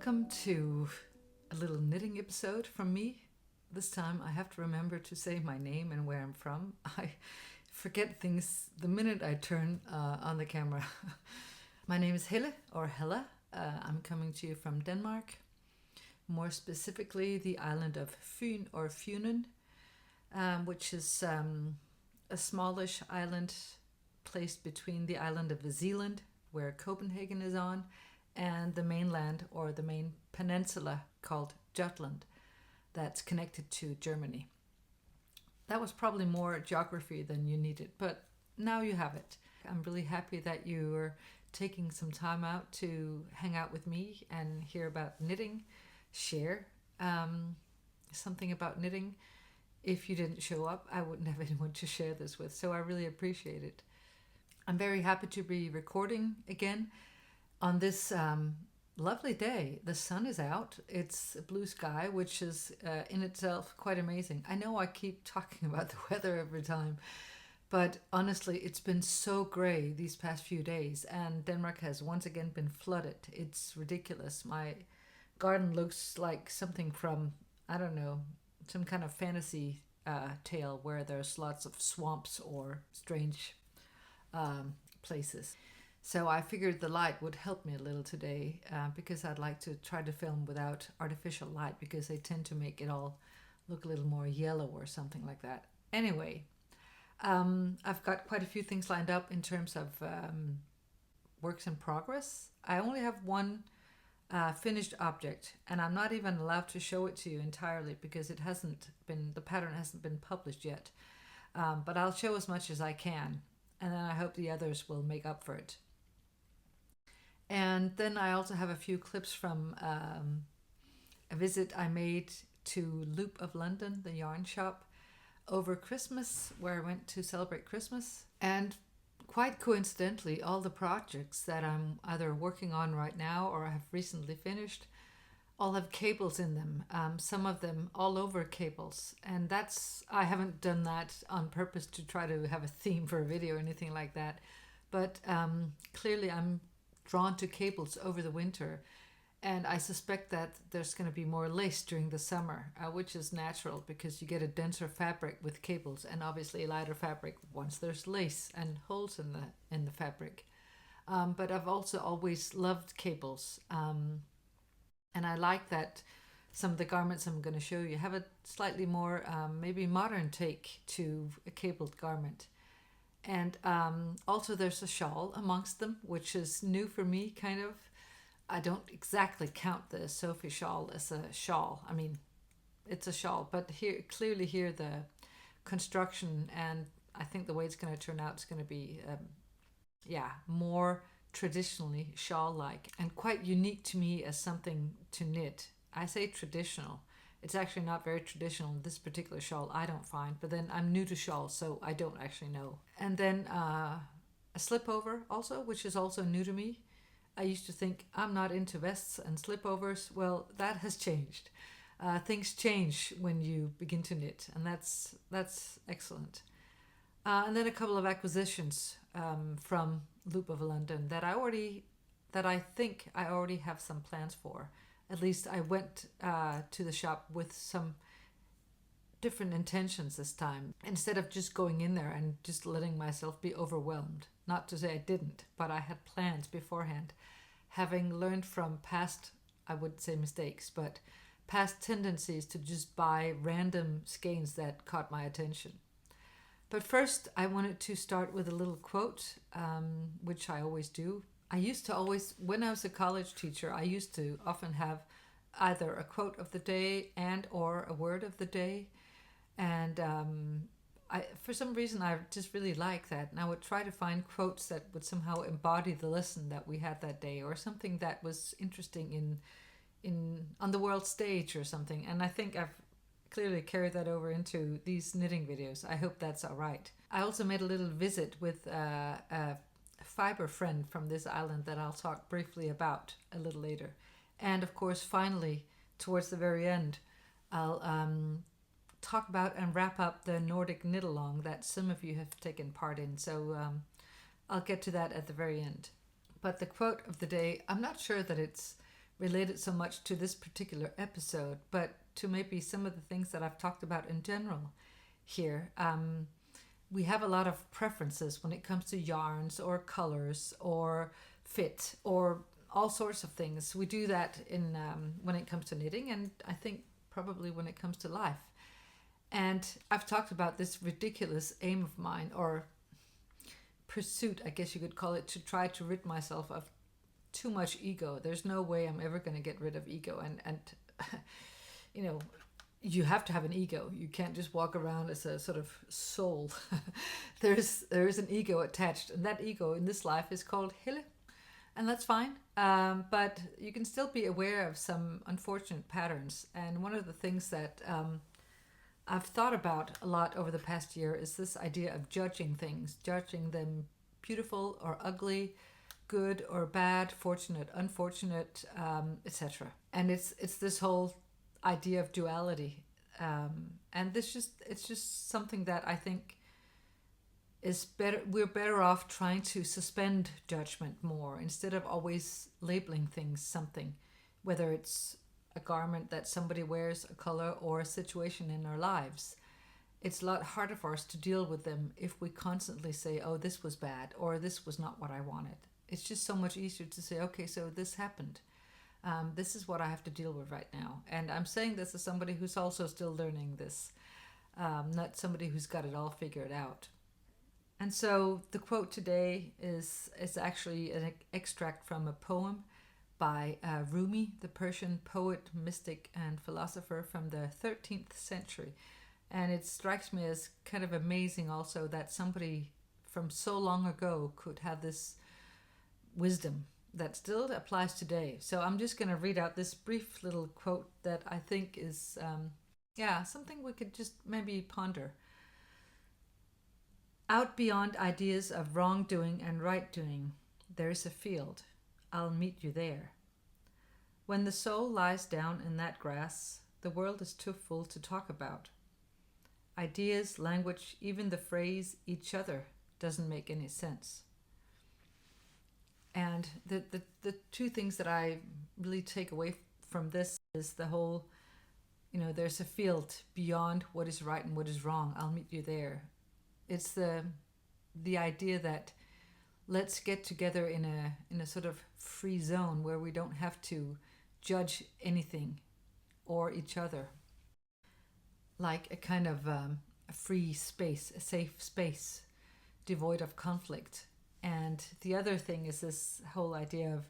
Welcome to a little knitting episode from me. This time I have to remember to say my name and where I'm from. I forget things the minute I turn on the camera. My name is Helle or Helle. I'm coming to you from Denmark, more specifically the island of Fyn or Funen, which is a smallish island placed between the island of Zealand, where Copenhagen is on, and the mainland or the main peninsula called Jutland that's connected to Germany. That was probably more geography than you needed, but now you have it. I'm really happy that you are taking some time out to hang out with me and hear about knitting, share something about knitting. If you didn't show up, I wouldn't have anyone to share this with, so I really appreciate it. I'm very happy to be recording again on this lovely day. The sun is out. It's a blue sky, which is in itself quite amazing. I know I keep talking about the weather every time, but honestly, it's been so gray these past few days, and Denmark has once again been flooded. It's ridiculous. My garden looks like something from, I don't know, some kind of fantasy tale where there's lots of swamps or strange places. So I figured the light would help me a little today because I'd like to try to film without artificial light because they tend to make it all look a little more yellow or something like that. Anyway, I've got quite a few things lined up in terms of works in progress. I only have one finished object, and I'm not even allowed to show it to you entirely because the pattern hasn't been published yet. But I'll show as much as I can, and then I hope the others will make up for it. And then I also have a few clips from a visit I made to Loop of London, the yarn shop, over Christmas, where I went to celebrate Christmas. And quite coincidentally, all the projects that I'm either working on right now or have recently finished all have cables in them, some of them all over cables. And I haven't done that on purpose to try to have a theme for a video or anything like that. But clearly I'm drawn to cables over the winter, and I suspect that there's going to be more lace during the summer, which is natural because you get a denser fabric with cables, and obviously a lighter fabric once there's lace and holes in the fabric. But I've also always loved cables, and I like that some of the garments I'm going to show you have a slightly more maybe modern take to a cabled garment. And also there's a shawl amongst them, which is new for me, kind of. I don't exactly count the Sophie shawl as a shawl. I mean, it's a shawl, but clearly here the construction and I think the way it's going to turn out is going to be, more traditionally shawl-like and quite unique to me as something to knit. I say traditional. It's actually not very traditional in this particular shawl, I don't find, but then I'm new to shawls, so I don't actually know. And then a slipover also, which is also new to me. I used to think I'm not into vests and slipovers. Well, that has changed. Things change when you begin to knit, and that's excellent. And then a couple of acquisitions from Loop of London that I think I already have some plans for. At least I went to the shop with some different intentions this time, instead of just going in there and just letting myself be overwhelmed. Not to say I didn't, but I had plans beforehand, having learned from past, I wouldn't say mistakes, but past tendencies to just buy random skeins that caught my attention. But first, I wanted to start with a little quote, which I always do. When I was a college teacher, I used to often have either a quote of the day and or a word of the day. And for some reason, I just really like that. And I would try to find quotes that would somehow embody the lesson that we had that day, or something that was interesting on the world stage or something. And I think I've clearly carried that over into these knitting videos. I hope that's all right. I also made a little visit with a fiber friend from this island that I'll talk briefly about a little later. And of course, finally, towards the very end, I'll talk about and wrap up the Nordic knit along that some of you have taken part in. So I'll get to that at the very end. But the quote of the day, I'm not sure that it's relate it so much to this particular episode, but to maybe some of the things that I've talked about in general here. We have a lot of preferences when it comes to yarns or colors or fit or all sorts of things. We do that in when it comes to knitting, and I think probably when it comes to life. And I've talked about this ridiculous aim of mine, or pursuit, I guess you could call it, to try to rid myself of too much ego. There's no way I'm ever going to get rid of ego, and you know, you have to have an ego. You can't just walk around as a sort of soul. there is an ego attached, and that ego in this life is called Helle, and that's fine. But you can still be aware of some unfortunate patterns. And one of the things that I've thought about a lot over the past year is this idea of judging things, judging them beautiful or ugly, good or bad, fortunate, unfortunate, etc. And it's this whole idea of duality, and it's just something that I think is better. We're better off trying to suspend judgment more instead of always labeling things something, whether it's a garment that somebody wears, a color, or a situation in our lives. It's a lot harder for us to deal with them if we constantly say, oh, this was bad, or this was not what I wanted. It's just so much easier to say, okay, so this happened. This is what I have to deal with right now. And I'm saying this as somebody who's also still learning this, not somebody who's got it all figured out. And so the quote today is actually an extract from a poem by Rumi, the Persian poet, mystic, and philosopher from the 13th century. And it strikes me as kind of amazing also that somebody from so long ago could have this wisdom that still applies today. So I'm just going to read out this brief little quote that I think is, something we could just maybe ponder. Out beyond ideas of wrongdoing and right doing, there is a field. I'll meet you there. When the soul lies down in that grass, the world is too full to talk about. Ideas, language, even the phrase each other doesn't make any sense. And the two things that I really take away from this is the whole, there's a field beyond what is right and what is wrong. I'll meet you there. It's the idea that let's get together in a sort of free zone where we don't have to judge anything or each other. Like a kind of a free space, a safe space, devoid of conflict. And the other thing is this whole idea of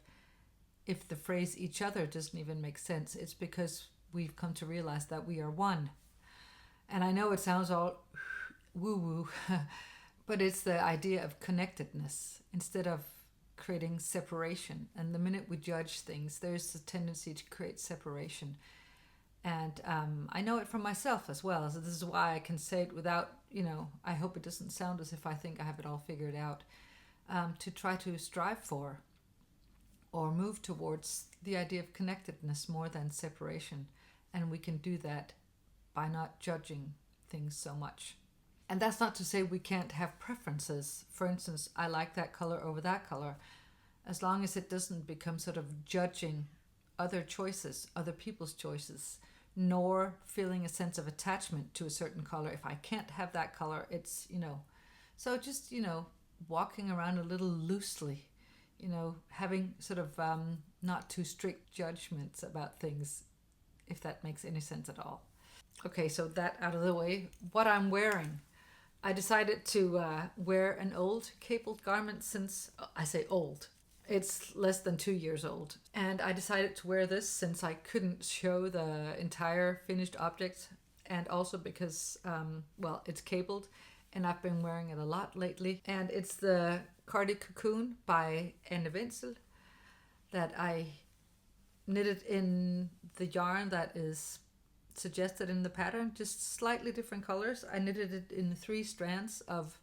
if the phrase each other doesn't even make sense, it's because we've come to realize that we are one. And I know it sounds all woo-woo, but it's the idea of connectedness instead of creating separation. And the minute we judge things, there's a tendency to create separation. And I know it from myself as well. So this is why I can say it without, I hope it doesn't sound as if I think I have it all figured out. To try to strive for or move towards the idea of connectedness more than separation. And we can do that by not judging things so much. And that's not to say we can't have preferences. For instance, I like that color over that color, as long as it doesn't become sort of judging other choices, other people's choices, nor feeling a sense of attachment to a certain color. If I can't have that color, it's, so just, walking around a little loosely, having sort of not too strict judgments about things, if that makes any sense at all. Okay, so that out of the way, what I'm wearing. I decided to wear an old cabled garment since, I say old, it's less than 2 years old. And I decided to wear this since I couldn't show the entire finished object, and also because, it's cabled. And I've been wearing it a lot lately. And it's the Cardi cocoon by indifferent that I knitted in the yarn that is suggested in the pattern, just slightly different colors. I knitted it in 3 strands of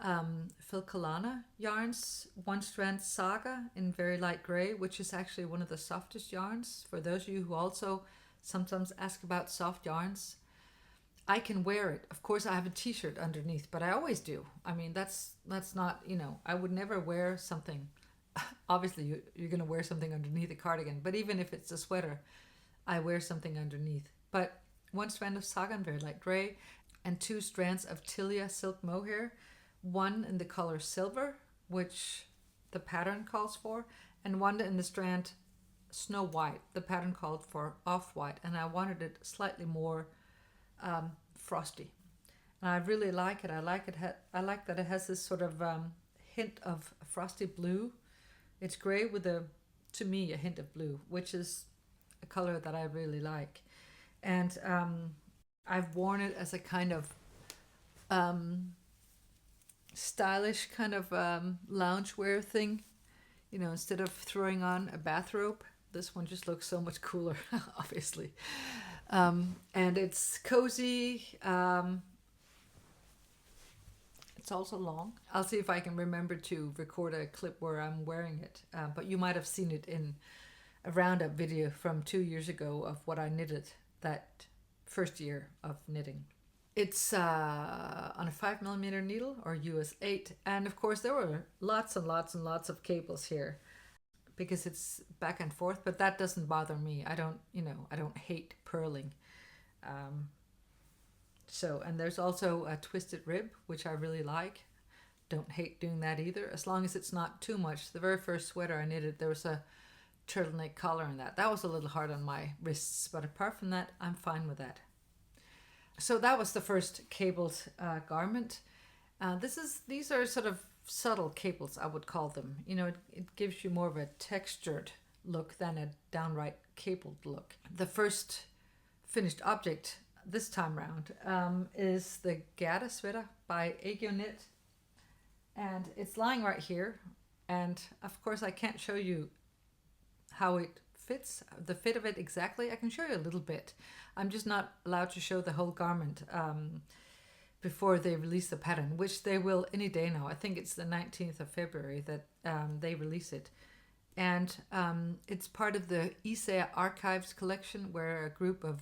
Filcolana yarns, 1 strand Saga in very light gray, which is actually one of the softest yarns. For those of you who also sometimes ask about soft yarns, I can wear it. Of course, I have a t-shirt underneath, but I always do. I mean, that's not, I would never wear something obviously you're going to wear something underneath a cardigan, but even if it's a sweater, I wear something underneath. But one strand of sagan, very light gray, and two strands of tilia silk mohair, one in the color silver, which the pattern calls for, and one in the strand snow white. The pattern called for off-white, and I wanted it slightly more frosty. And I really like it. I like it. I like that it has this sort of hint of frosty blue. It's gray with to me, a hint of blue, which is a color that I really like. And I've worn it as a kind of stylish kind of loungewear thing. You know, instead of throwing on a bathrobe, this one just looks so much cooler, obviously. And it's cozy. It's also long. I'll see if I can remember to record a clip where I'm wearing it. But you might have seen it in a roundup video from 2 years ago of what I knitted that first year of knitting. It's on a 5mm needle, or US 8. And of course there were lots and lots and lots of cables here because it's back and forth, but that doesn't bother me. I don't hate purling. And there's also a twisted rib, which I really like. Don't hate doing that either, as long as it's not too much. The very first sweater I knitted, there was a turtleneck collar in that. That was a little hard on my wrists, but apart from that, I'm fine with that. So that was the first cabled garment. These are sort of subtle cables, I would call them. You know, it gives you more of a textured look than a downright cabled look. The first finished object this time round is the Gerda sweater by Aegyo knit, and it's lying right here. And of course I can't show you how it fits, the fit of it exactly. I can show you a little bit. I'm just not allowed to show the whole garment before they release the pattern, which they will any day now. I think it's the 19th of February that they release it. And it's part of the ISA Archives collection, where a group of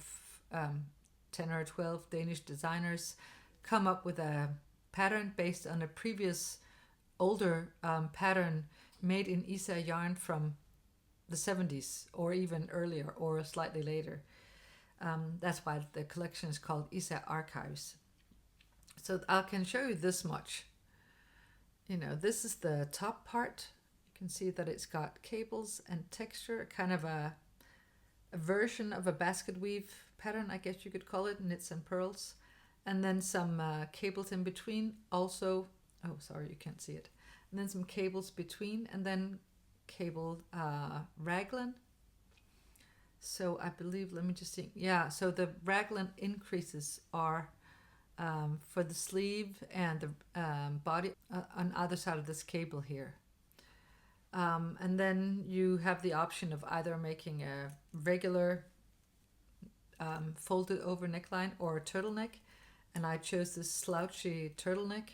10 or 12 Danish designers come up with a pattern based on a previous older pattern made in ISA yarn from the 70s or even earlier or slightly later. That's why the collection is called ISA Archives. So I can show you this much. You know, this is the top part. You can see that it's got cables and texture, kind of a version of a basket weave pattern, I guess you could call it, knits and pearls. And then some cables in between also. Oh, sorry, you can't see it. And then some cables between, and then cabled raglan. So I believe, let me just think. Yeah, so the raglan increases are for the sleeve and the body on either side of this cable here. And then you have the option of either making a regular folded over neckline or a turtleneck. And I chose this slouchy turtleneck,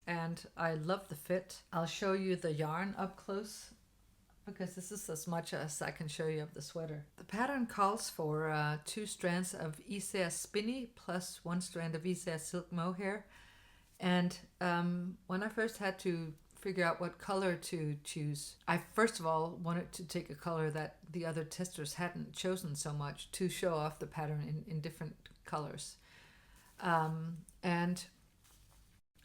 and I love the fit. I'll show you the yarn up close, because this is as much as I can show you of the sweater. The pattern calls for 2 strands of ISA spinny plus 1 strand of ISA silk mohair. And when I first had to figure out what color to choose, I first of all wanted to take a color that the other testers hadn't chosen so much, to show off the pattern in different colors. And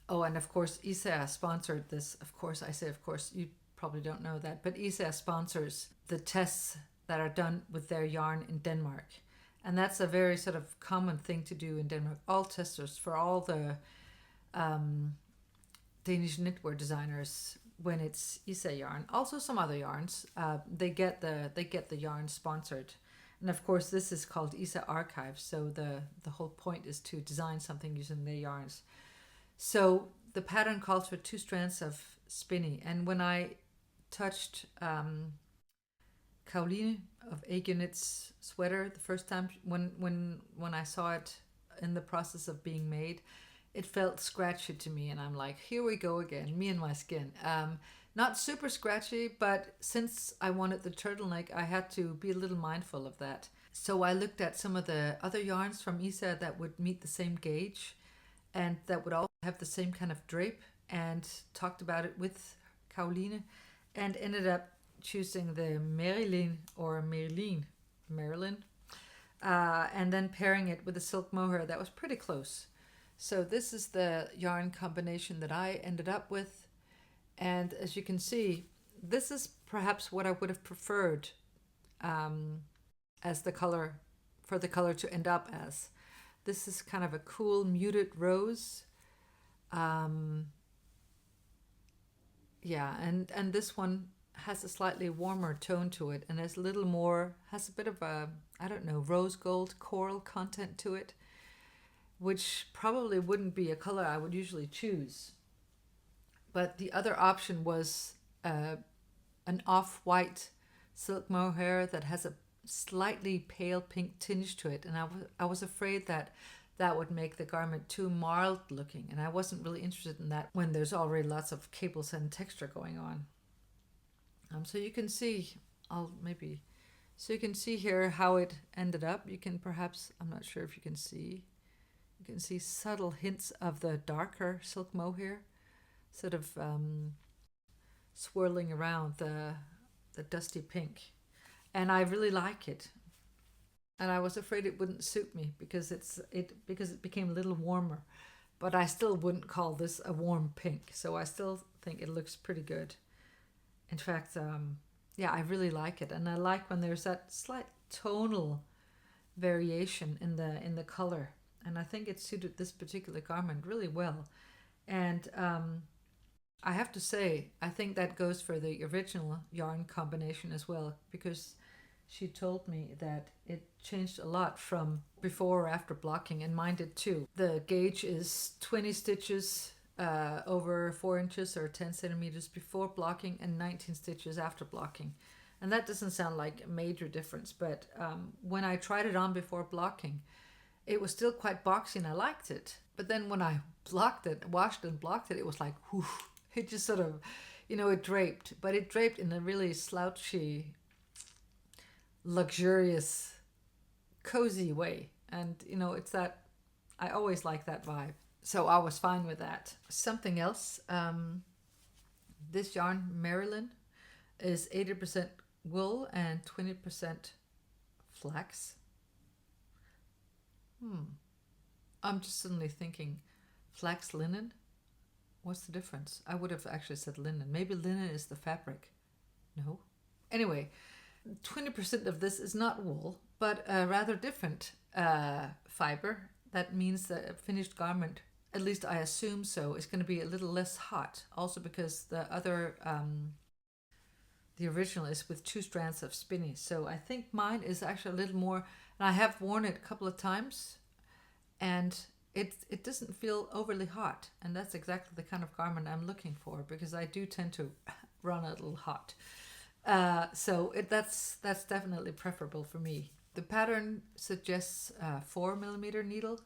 of course ISA sponsored this. Of course, I say of course, you probably don't know that, but ISA sponsors the tests that are done with their yarn in Denmark. And that's a very sort of common thing to do in Denmark. All testers for all the Danish knitwear designers, when it's ISA yarn, also some other yarns, they get the yarn sponsored. And of course this is called ISA Archives, so the whole point is to design something using their yarns. So the pattern calls for 2 strands of spinny, and when I touched Caroline of Aegyo Knit's sweater the first time, when I saw it in the process of being made, it felt scratchy to me, and I'm like, here we go again, me and my skin. Not super scratchy, but since I wanted the turtleneck, I had to be a little mindful of that. So I looked at some of the other yarns from ISA that would meet the same gauge and that would also have the same kind of drape, and talked about it with Caroline. and ended up choosing the Marilyn, and then pairing it with the silk mohair that was pretty close. So this is the yarn combination that I ended up with. And as you can see, this is perhaps what I would have preferred as the color, for the color to end up as. This is kind of a cool muted rose. Yeah, and this one has a slightly warmer tone to it, and has a little more, has a bit of a, I don't know, rose gold coral content to it, which probably wouldn't be a color I would usually choose. But the other option was an off-white silk mohair that has a slightly pale pink tinge to it, and I was afraid that that would make the garment too mild looking, and I wasn't really interested in that when there's already lots of cables and texture going on. So you can see, so you can see here how it ended up. You can perhaps, I'm not sure if you can see subtle hints of the darker silk mohair, sort of swirling around the dusty pink, and I really like it. And I was afraid it wouldn't suit me because it became a little warmer, but I still wouldn't call this a warm pink. So I still think it looks pretty good. In fact, yeah, I really like it, and I like when there's that slight tonal variation in the color, and I think it suited this particular garment really well. And I have to say, I think that goes for the original yarn combination as well, because she told me that it changed a lot from before or after blocking, and mine did too. The gauge is 20 stitches over 4 inches or 10 centimeters before blocking, and 19 stitches after blocking. And that doesn't sound like a major difference, but when I tried it on before blocking, it was still quite boxy and I liked it. But then when I washed and blocked it, it was like, whew, it just sort of, it draped. But it draped in a really slouchy, luxurious, cozy way. And, it's that, I always like that vibe. So I was fine with that. Something else, this yarn, Marilyn, is 80% wool and 20% flax. I'm just suddenly thinking, flax linen? What's the difference? I would have actually said linen. Maybe linen is the fabric. No? Anyway, 20% of this is not wool, but a rather different fiber. That means that a finished garment, at least I assume so, is going to be a little less hot. Also because the other, the original is with 2 strands of spinny. So I think mine is actually a little more, and I have worn it a couple of times, and it doesn't feel overly hot. And that's exactly the kind of garment I'm looking for, because I do tend to run a little hot. So that's definitely preferable for me. The pattern suggests a 4mm needle.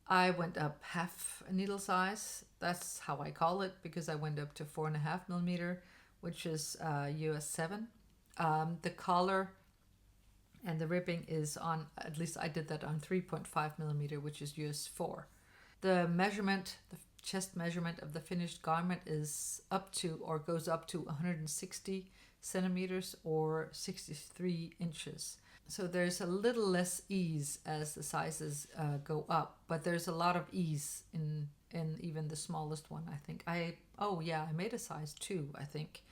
I went up half a needle size. That's how I call it, because I went up to 4.5mm, which is US 7. The collar and the ribbing is on, at least I did that on 3.5mm, which is US 4. The measurement, the chest measurement of the finished garment is up to, or goes up to 160 centimeters or 63 inches. So there's a little less ease as the sizes go up, but there's a lot of ease in even the smallest one, I think. I made a size 2, I think.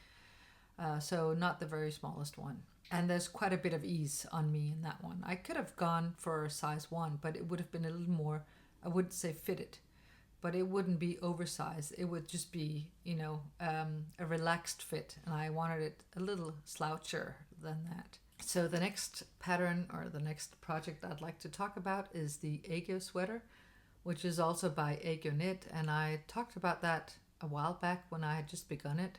So not the very smallest one. And there's quite a bit of ease on me in that one. I could have gone for a size 1, but it would have been a little more, I wouldn't say fitted, but it wouldn't be oversized. It would just be, a relaxed fit. And I wanted it a little sloucher than that. So the next pattern, or the next project I'd like to talk about, is the Aegyo sweater, which is also by Aegyo Knit. And I talked about that a while back when I had just begun it.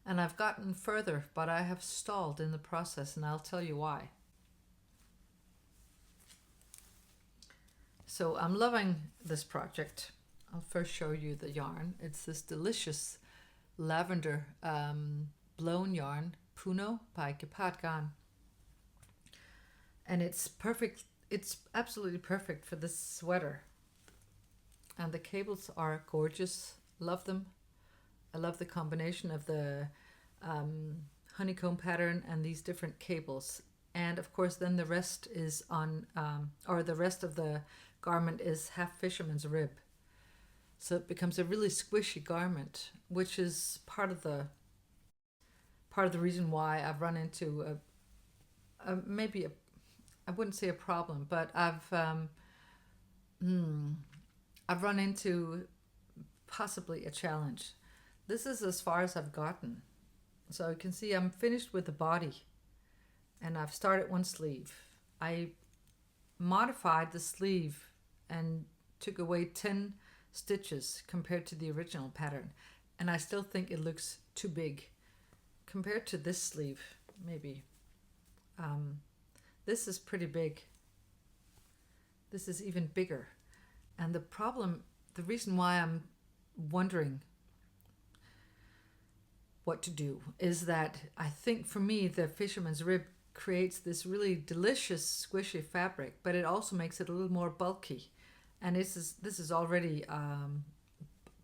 And I've gotten further, but I have stalled in the process, and I'll tell you why. So I'm loving this project. I'll first show you the yarn. It's this delicious lavender blown yarn, Puno by Gepard Garn. And it's perfect. It's absolutely perfect for this sweater. And the cables are gorgeous. Love them. I love the combination of the honeycomb pattern and these different cables. And of course, then the rest is on, or the rest of the garment is half fisherman's rib. So it becomes a really squishy garment, which is part of the reason why I've run into maybe I wouldn't say a problem, but I've run into possibly a challenge. This is as far as I've gotten. So you can see I'm finished with the body, and I've started one sleeve. I modified the sleeve and took away 10 stitches compared to the original pattern, and I still think it looks too big compared to this sleeve. Maybe this is pretty big. This is even bigger. And the reason why I'm wondering what to do is that I think for me the fisherman's rib creates this really delicious squishy fabric, but it also makes it a little more bulky. And this is already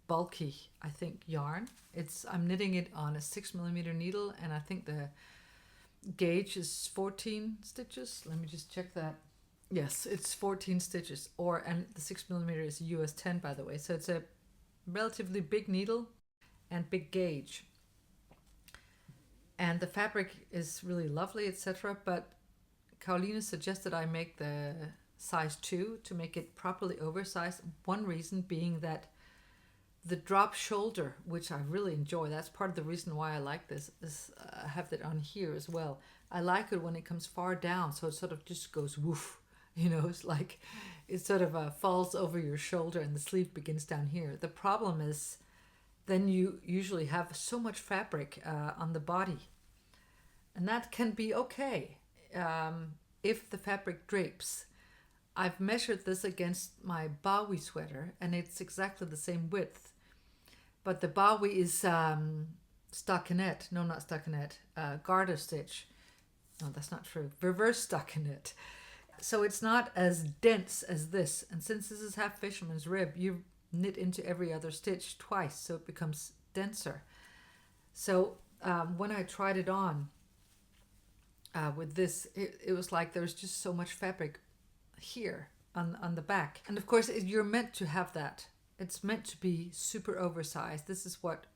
bulky, I think, yarn. I'm knitting it on a 6mm needle, and I think the gauge is 14 stitches. Let me just check that. Yes, it's 14 stitches, and the 6mm is US 10, by the way. So it's a relatively big needle and big gauge. And the fabric is really lovely, etc. But Caroline suggested I make the size 2 to make it properly oversized. One reason being that the drop shoulder, which I really enjoy, that's part of the reason why I like this, is I have that on here as well. I like it when it comes far down, so it sort of just goes woof. It's like it sort of falls over your shoulder and the sleeve begins down here. The problem is then you usually have so much fabric on the body. And that can be okay if the fabric drapes. I've measured this against my Bowie sweater, and it's exactly the same width. But the Bowie is stockinette. No, not stockinette. Garter stitch. No, that's not true. Reverse stockinette. So it's not as dense as this. And since this is half fisherman's rib, you knit into every other stitch twice, so it becomes denser. So when I tried it on with this, it was like there's just so much fabric here on the back. And of course, you're meant to have that. It's meant to be super oversized. This is what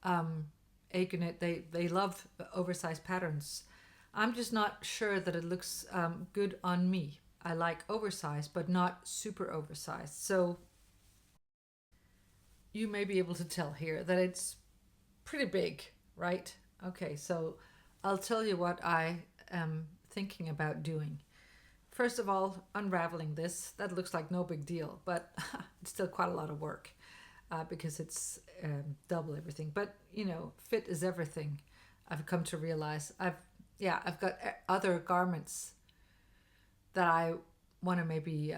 Aegyo knit, they love oversized patterns. I'm just not sure that it looks good on me. I like oversized, but not super oversized. So you may be able to tell here that it's pretty big, right? Okay, so I'll tell you what I am thinking about doing. First of all, unraveling this. That looks like no big deal, but it's still quite a lot of work because it's double everything. But, fit is everything. I've come to realize I've got other garments that I want to maybe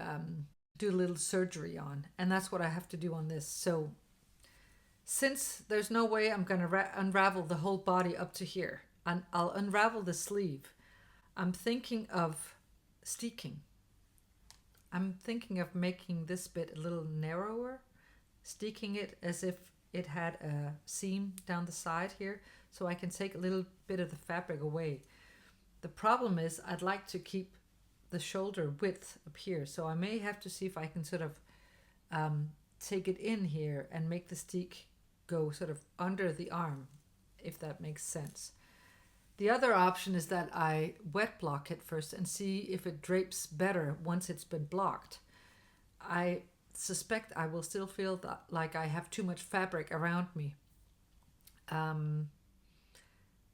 do a little surgery on, and that's what I have to do on this. So since there's no way I'm going to unravel the whole body up to here, and I'll unravel the sleeve, I'm thinking of steeking. I'm thinking of making this bit a little narrower, steeking it as if it had a seam down the side here, so I can take a little bit of the fabric away. The problem is I'd like to keep the shoulder width up here, so I may have to see if I can sort of take it in here and make the steek go sort of under the arm, if that makes sense. The other option is that I wet block it first and see if it drapes better once it's been blocked. I suspect I will still feel like I have too much fabric around me.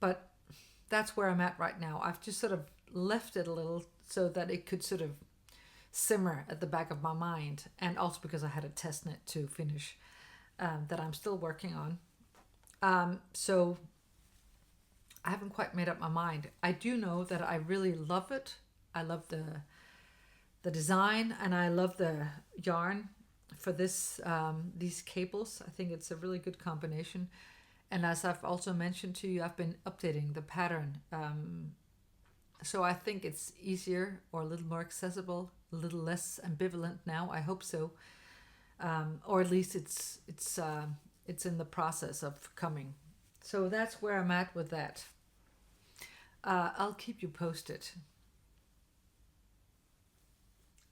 But that's where I'm at right now. I've just sort of left it a little so that it could sort of simmer at the back of my mind, and also because I had a test knit to finish that I'm still working on. So I haven't quite made up my mind. I do know that I really love it. I love the design, and I love the yarn for this these cables. I think it's a really good combination. And as I've also mentioned to you, I've been updating the pattern. So I think it's easier or a little more accessible, a little less ambivalent now. I hope so. Or at least it's in the process of coming. So that's where I'm at with that. I'll keep you posted.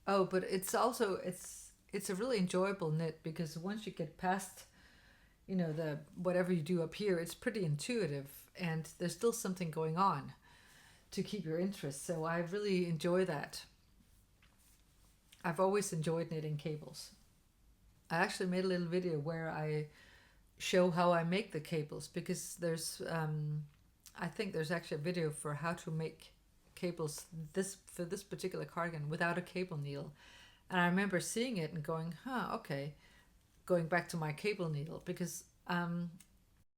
Oh, but it's also it's a really enjoyable knit, because once you get past, the whatever you do up here, it's pretty intuitive, and there's still something going on to keep your interest. So I really enjoy that. I've always enjoyed knitting cables. I actually made a little video where I show how I make the cables, because I think there's actually a video for how to make cables for this particular cardigan without a cable needle. And I remember seeing it and going, okay, going back to my cable needle, because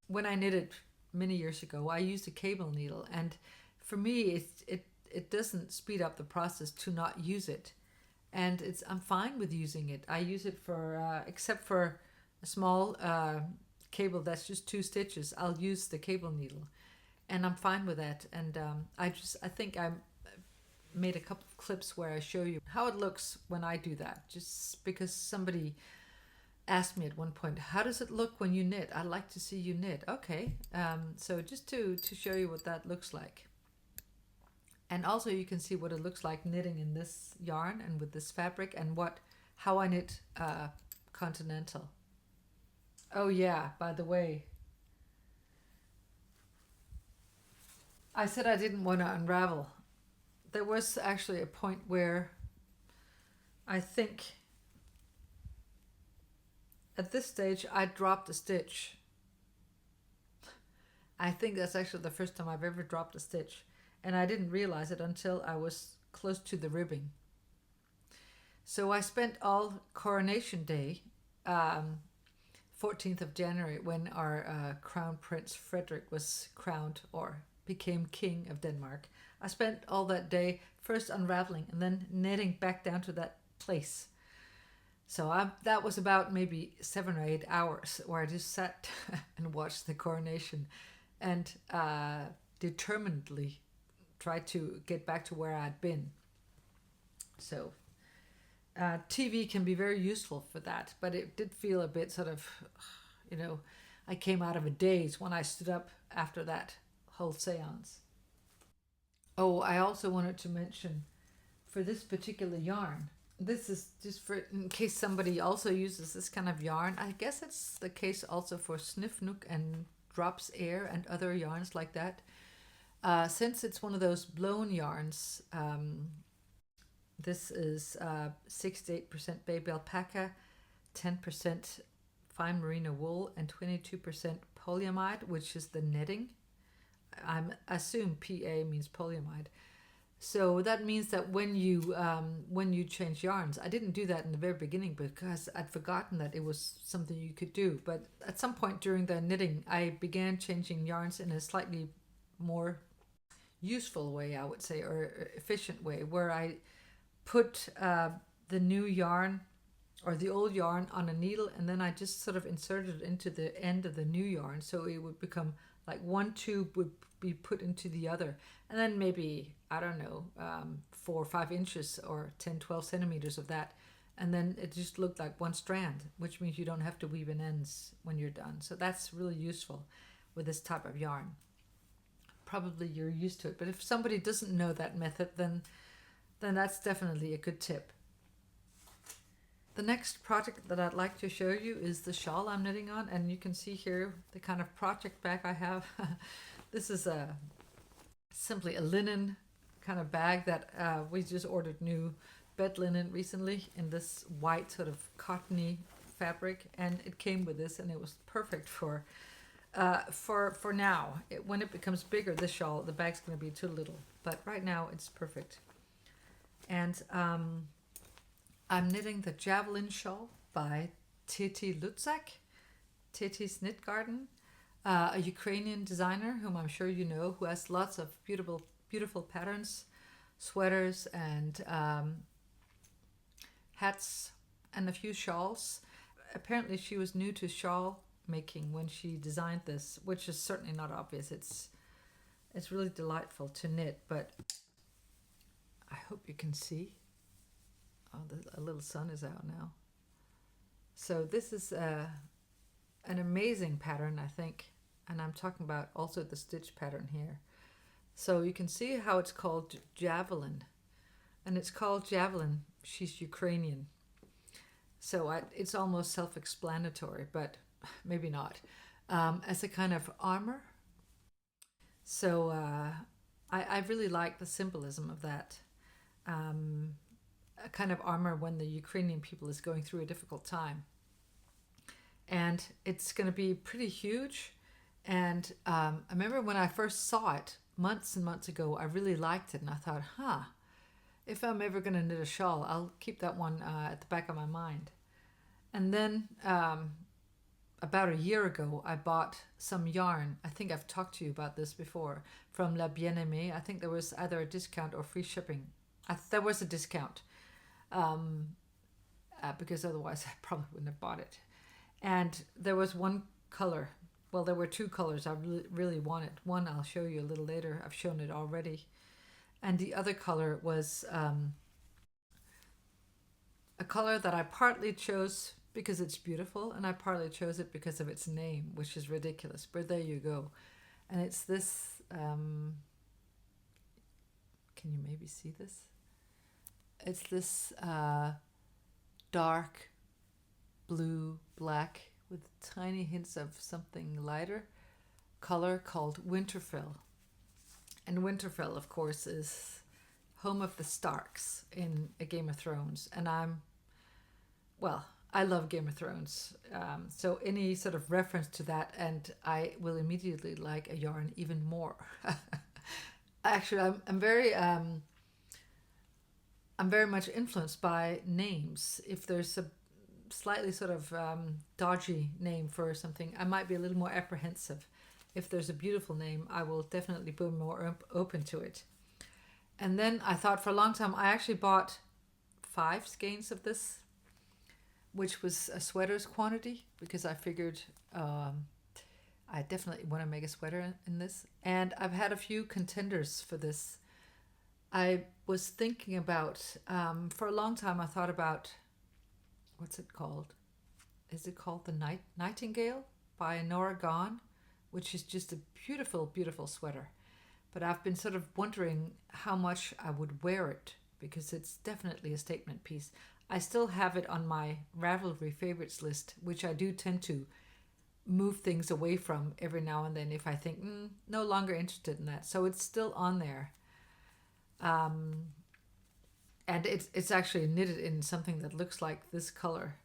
when I knitted many years ago, I used a cable needle, and for me it doesn't speed up the process to not use it, and I'm fine with using it. I use it for except for a small cable that's just 2 stitches, I'll use the cable needle, and I'm fine with that. And I think I made a couple of clips where I show you how it looks when I do that, just because somebody asked me at one point, how does it look when you knit? I'd like to see you knit. Okay, so just to show you what that looks like. And also you can see what it looks like knitting in this yarn and with this fabric, and how I knit continental. Oh yeah, by the way, I said I didn't want to unravel. There was actually a point where I think at this stage I dropped a stitch. I think that's actually the first time I've ever dropped a stitch, and I didn't realize it until I was close to the ribbing. So I spent all Coronation Day, 14th of January, when our Crown Prince Frederik was crowned, or became King of Denmark. I spent all that day first unraveling and then knitting back down to that place. So that was about maybe 7 or 8 hours where I just sat and watched the coronation, and determinedly tried to get back to where I'd been. So TV can be very useful for that, but it did feel a bit sort of, I came out of a daze when I stood up after that whole seance. Oh, I also wanted to mention, for this particular yarn, this is just for in case somebody also uses this kind of yarn. I guess it's the case also for Sniff Nook and Drops Air and other yarns like that. Since it's one of those blown yarns, this is 68% baby alpaca, 10% fine merino wool, and 22% polyamide, which is the netting. I assume PA means polyamide. So that means that when you change yarns, I didn't do that in the very beginning because I'd forgotten that it was something you could do. But at some point during the knitting, I began changing yarns in a slightly more useful way, I would say, or efficient way, where I put the new yarn or the old yarn on a needle, and then I just sort of inserted it into the end of the new yarn, so it would become like one tube would be put into the other, and then maybe, I don't know, 4 or 5 inches or 10, 12 centimeters of that, and then it just looked like one strand, which means you don't have to weave in ends when you're done. So that's really useful with this type of yarn. Probably you're used to it, but if somebody doesn't know that method, then that's definitely a good tip. The next project that I'd like to show you is the shawl I'm knitting on, and you can see here the kind of project bag I have. This is simply a linen kind of bag that we just ordered new bed linen recently in this white sort of cottony fabric, and it came with this, and it was perfect for now. When it becomes bigger, this shawl, the bag's going to be too little, but right now it's perfect. And I'm knitting the Javelin shawl by Titi Lutzak, Titi's Knit Garden, a Ukrainian designer whom I'm sure you know, who has lots of beautiful, beautiful patterns, sweaters and hats and a few shawls. Apparently she was new to shawl making when she designed this, which is certainly not obvious. It's really delightful to knit, but I hope you can see. Oh, a little sun is out now. So this is an amazing pattern, I think. and I'm talking about also the stitch pattern here. So you can see how it's called Javelin, and it's called Javelin. She's Ukrainian, so it's almost self-explanatory, but maybe not. As a kind of armor. So I really like the symbolism of that. A kind of armor when the Ukrainian people is going through a difficult time. And it's going to be pretty huge. And I remember when I first saw it months and months ago, I really liked it. And I thought, if I'm ever going to knit a shawl, I'll keep that one at the back of my mind. And then about a year ago, I bought some yarn. I think I've talked to you about this before, from La Bien-Aimée. I think there was either a discount or free shipping. There was a discount, because otherwise I probably wouldn't have bought it. And there was one color. Well, there were two colors I really wanted. One I'll show you a little later. I've shown it already. And the other color was a color that I partly chose because it's beautiful, and I partly chose it because of its name, which is ridiculous, but there you go. And it's this, can you maybe see this? It's this dark blue, black, with tiny hints of something lighter color called Winterfell. And Winterfell, of course, is home of the Starks in A Game of Thrones. And I love Game of Thrones. So any sort of reference to that, and I will immediately like a yarn even more. Actually, I'm very much influenced by names. If there's a slightly sort of dodgy name for something, I might be a little more apprehensive. If there's a beautiful name, I will definitely be more open to it. And then I thought for a long time, I actually bought 5 skeins of this, which was a sweater's quantity, because I figured I definitely want to make a sweater in this. And I've had a few contenders for this. I was thinking about, for a long time I thought about, what's it called? Is it called The Nightingale by Nora Gone, which is just a beautiful, beautiful sweater. But I've been sort of wondering how much I would wear it, because it's definitely a statement piece. I still have it on my Ravelry favorites list, which I do tend to move things away from every now and then if I think, no longer interested in that. So it's still on there. And it's actually knitted in something that looks like this color.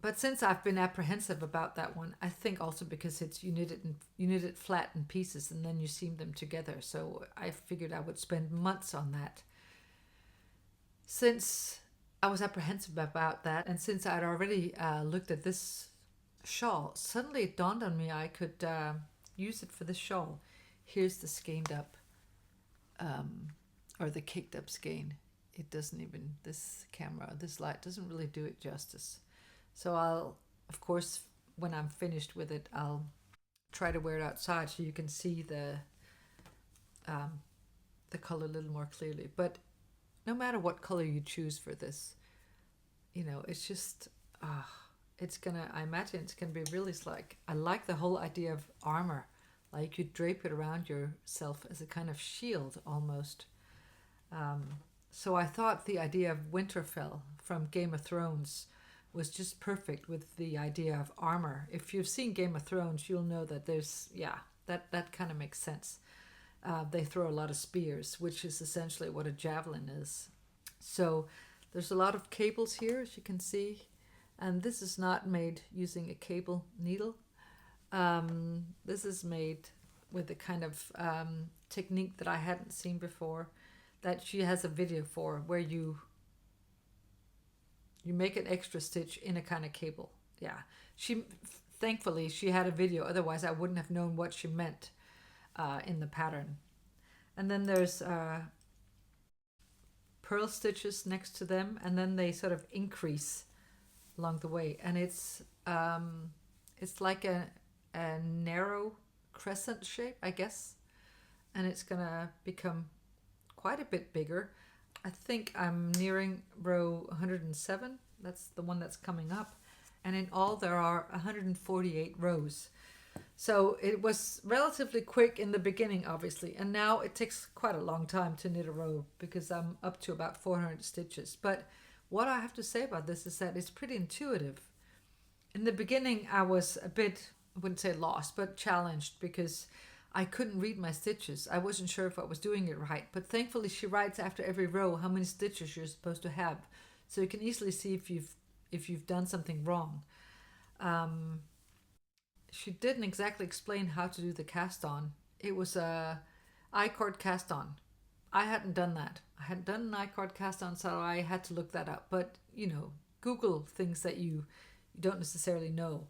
But since I've been apprehensive about that one, I think also because you knit it flat in pieces and then you seam them together. So I figured I would spend months on that. Since I was apprehensive about that, and since I'd already looked at this shawl, suddenly it dawned on me I could use it for this shawl. Here's the skeined up, or the caked up skein. It doesn't even, this light doesn't really do it justice. So I'll, of course, when I'm finished with it, I'll try to wear it outside so you can see the color a little more clearly. But no matter what color you choose for this, it's just, I imagine it's gonna be really slick. I like the whole idea of armor, like you drape it around yourself as a kind of shield almost. So I thought the idea of Winterfell from Game of Thrones was just perfect with the idea of armor. If you've seen Game of Thrones, you'll know that that kind of makes sense. They throw a lot of spears, which is essentially what a javelin is. So there's a lot of cables here, as you can see. And this is not made using a cable needle. This is made with a kind of technique that I hadn't seen before, that she has a video for, where you make an extra stitch in a kind of cable. Yeah, thankfully she had a video, otherwise I wouldn't have known what she meant in the pattern. And then there's purl stitches next to them, and then they sort of increase along the way, and it's like a narrow crescent shape, I guess, and it's gonna become quite a bit bigger. I think I'm nearing row 107. That's the one that's coming up, and in all there are 148 rows. So it was relatively quick in the beginning, obviously, and now it takes quite a long time to knit a row because I'm up to about 400 stitches. But what I have to say about this is that it's pretty intuitive. In the beginning, I was a bit, I wouldn't say lost, but challenged because I couldn't read my stitches. I wasn't sure if I was doing it right, but thankfully she writes after every row how many stitches you're supposed to have, so you can easily see if you've done something wrong. Um, she didn't exactly explain how to do the cast on. It was a I-cord cast on. I hadn't done that. I hadn't done an I-cord cast on, so I had to look that up. But Google things that you don't necessarily know.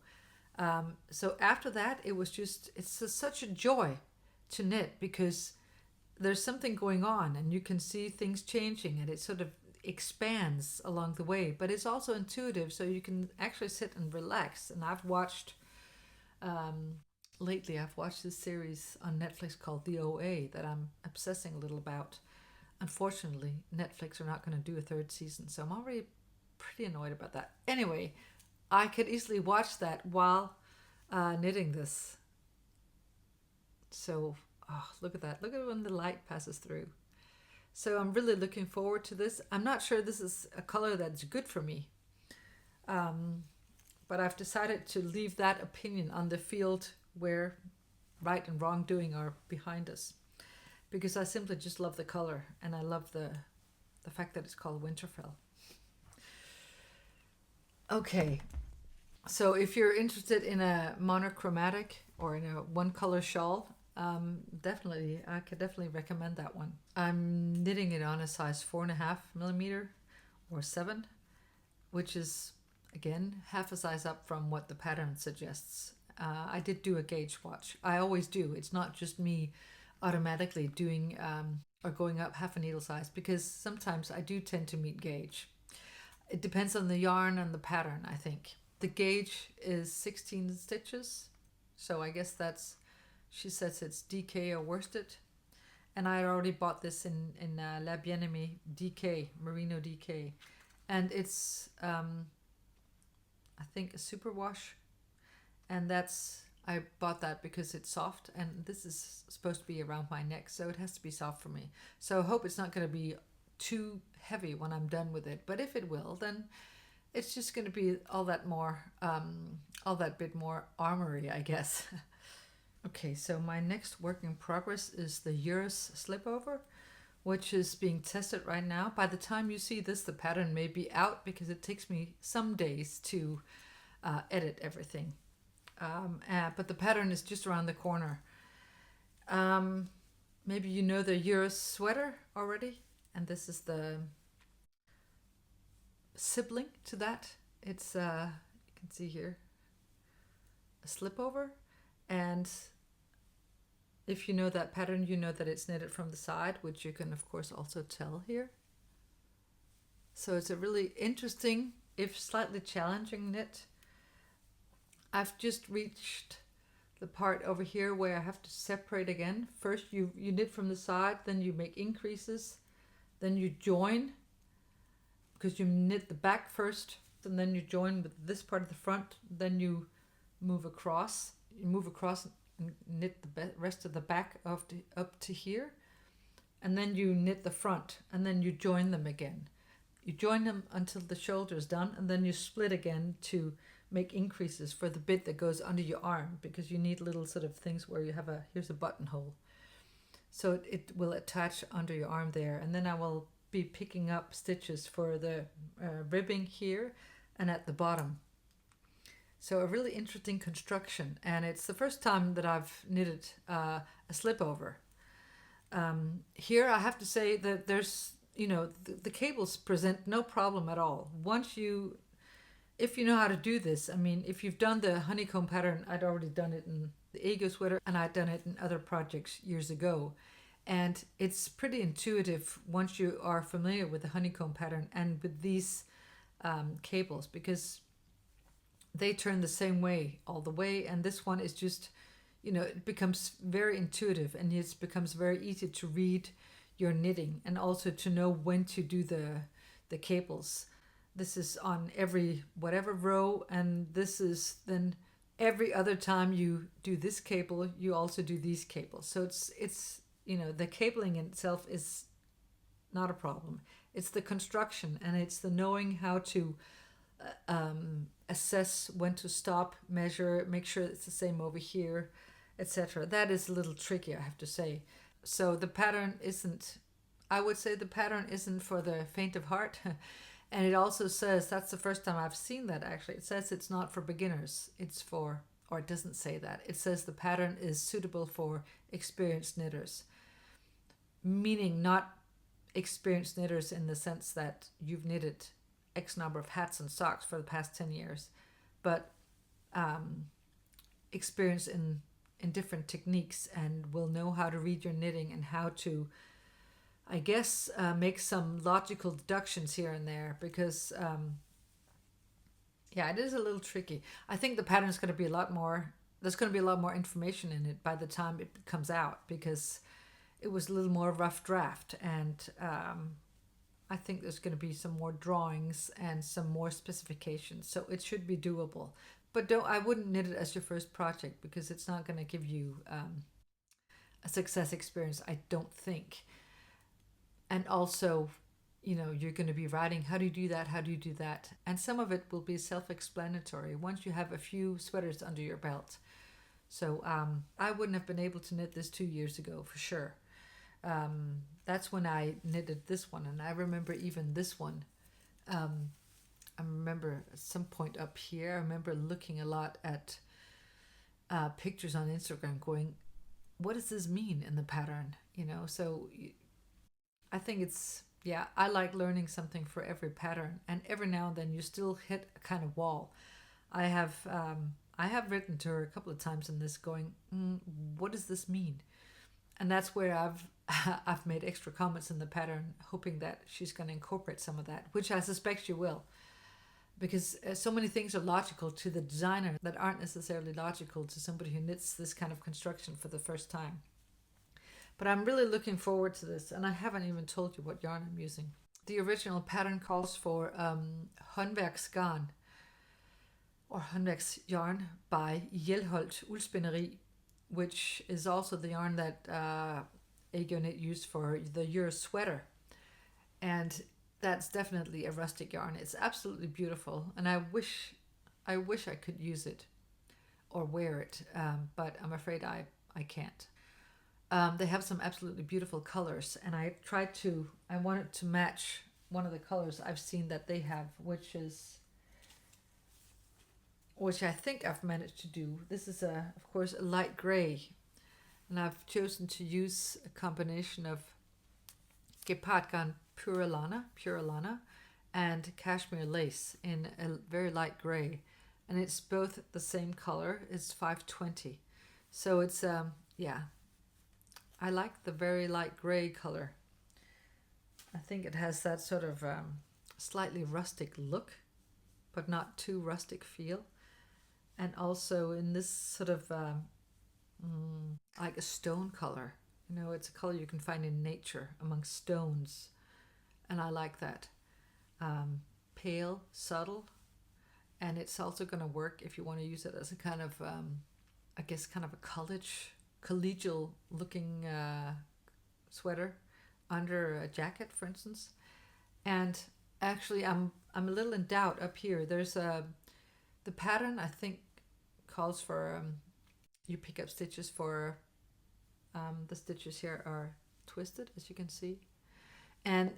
So after that, it's such a joy to knit because there's something going on and you can see things changing and it sort of expands along the way. But it's also intuitive, so you can actually sit and relax. And lately I've watched this series on Netflix called The OA that I'm obsessing a little about. Unfortunately, Netflix are not going to do a third season, so I'm already pretty annoyed about that. Anyway, I could easily watch that while knitting this. So, look at that. Look at when the light passes through. So I'm really looking forward to this. I'm not sure this is a color that's good for me. But I've decided to leave that opinion on the field where right and wrong doing are behind us. Because I simply just love the color and I love the fact that it's called Winterfell. Okay, so if you're interested in a monochromatic or in a one color shawl, I could definitely recommend that one. I'm knitting it on a size 4.5 millimeter or 7, which is again half a size up from what the pattern suggests. I did do a gauge swatch. I always do. It's not just me automatically doing or going up half a needle size because sometimes I do tend to meet gauge. It depends on the yarn and the pattern, I think. The gauge is 16 stitches, so I guess she says it's DK or worsted. And I already bought this in La Bien-Aimée DK, Merino DK. And it's, I think, a superwash. And I bought that because it's soft, and this is supposed to be around my neck, so it has to be soft for me. So I hope it's not going to be too heavy when I'm done with it, but if it will, then it's just going to be all that bit more armory, I guess. Okay, so my next work in progress is the Eurus slipover, which is being tested right now. By the time you see this, the pattern may be out because it takes me some days to edit everything. But the pattern is just around the corner. Maybe you know the Eurus sweater already, and this is the sibling to that. It's you can see here a slipover, and if you know that pattern, you know that it's knitted from the side, which you can of course also tell here. So it's a really interesting, if slightly challenging knit. I've just reached the part over here where I have to separate again. First you knit from the side, then you make increases, then you join, because you knit the back first, and then you join with this part of the front, then you move across. You move across and knit the rest of the back up to here, and then you knit the front, and then you join them again. You join them until the shoulder is done, and then you split again to make increases for the bit that goes under your arm, because you need little sort of things where you have here's a buttonhole. So it will attach under your arm there, and then I will be picking up stitches for the ribbing here and at the bottom. So a really interesting construction, and it's the first time that I've knitted a slipover. Here I have to say that there's, the cables present no problem at all. If you know how to do this, I mean, if you've done the honeycomb pattern, I'd already done it in the Aegyo sweater, and I'd done it in other projects years ago. And it's pretty intuitive once you are familiar with the honeycomb pattern and with these cables, because they turn the same way all the way. And this one is just, it becomes very intuitive, and it becomes very easy to read your knitting and also to know when to do the cables. This is on every whatever row, and this is then every other time you do this cable, you also do these cables. So it's the cabling in itself is not a problem. It's the construction, and it's the knowing how to assess when to stop, measure, make sure it's the same over here, etc. That is a little tricky, I have to say. So the pattern isn't, I would say the pattern isn't for the faint of heart. And it also says, that's the first time I've seen that actually, it says it's not for beginners, it's for, or it doesn't say that. It says the pattern is suitable for experienced knitters, meaning not experienced knitters in the sense that you've knitted X number of hats and socks for the past 10 years, but experience in different techniques, and will know how to read your knitting and how to, I guess, make some logical deductions here and there, because yeah, it is a little tricky. I think the pattern is going to be a lot more, there's going to be a lot more information in it by the time it comes out, because it was a little more rough draft, and I think there's going to be some more drawings and some more specifications, so it should be doable. But I wouldn't knit it as your first project, because it's not going to give you a success experience, I don't think. And also, you're going to be writing, how do you do that? How do you do that? And some of it will be self-explanatory once you have a few sweaters under your belt. So I wouldn't have been able to knit this 2 years ago for sure. That's when I knitted this one, and I remember even this one. I remember at some point up here, I remember looking a lot at pictures on Instagram going, what does this mean in the pattern? So I think it's, yeah, I like learning something for every pattern, and every now and then you still hit a kind of wall. I have written to her a couple of times in this going, what does this mean? And that's where I've made extra comments in the pattern, hoping that she's going to incorporate some of that, which I suspect she will. Because so many things are logical to the designer that aren't necessarily logical to somebody who knits this kind of construction for the first time. But I'm really looking forward to this, and I haven't even told you what yarn I'm using. The original pattern calls for håndværksgarn, or håndværksjarn by Libenholt Uldspinderi, which is also the yarn that Aegyo knit used for the Eurus sweater. And that's definitely a rustic yarn. It's absolutely beautiful, and I wish I could use it or wear it, but I'm afraid I can't. They have some absolutely beautiful colors, and I wanted to match one of the colors I've seen that they have, which I think I've managed to do. This is of course a light gray, and I've chosen to use a combination of Gepardgarn Pure Lana, and cashmere lace in a very light gray, and it's both the same color. It's 520, so it's yeah, I like the very light gray color. I think it has that sort of slightly rustic look, but not too rustic feel, and also in this sort of like a stone color. It's a color you can find in nature amongst stones, and I like that. Pale, subtle, and it's also going to work if you want to use it as a kind of, I guess, kind of a collegial looking sweater under a jacket, for instance. And actually, I'm a little in doubt up here. There's the pattern I think calls for you pick up stitches for the stitches here are twisted, as you can see, and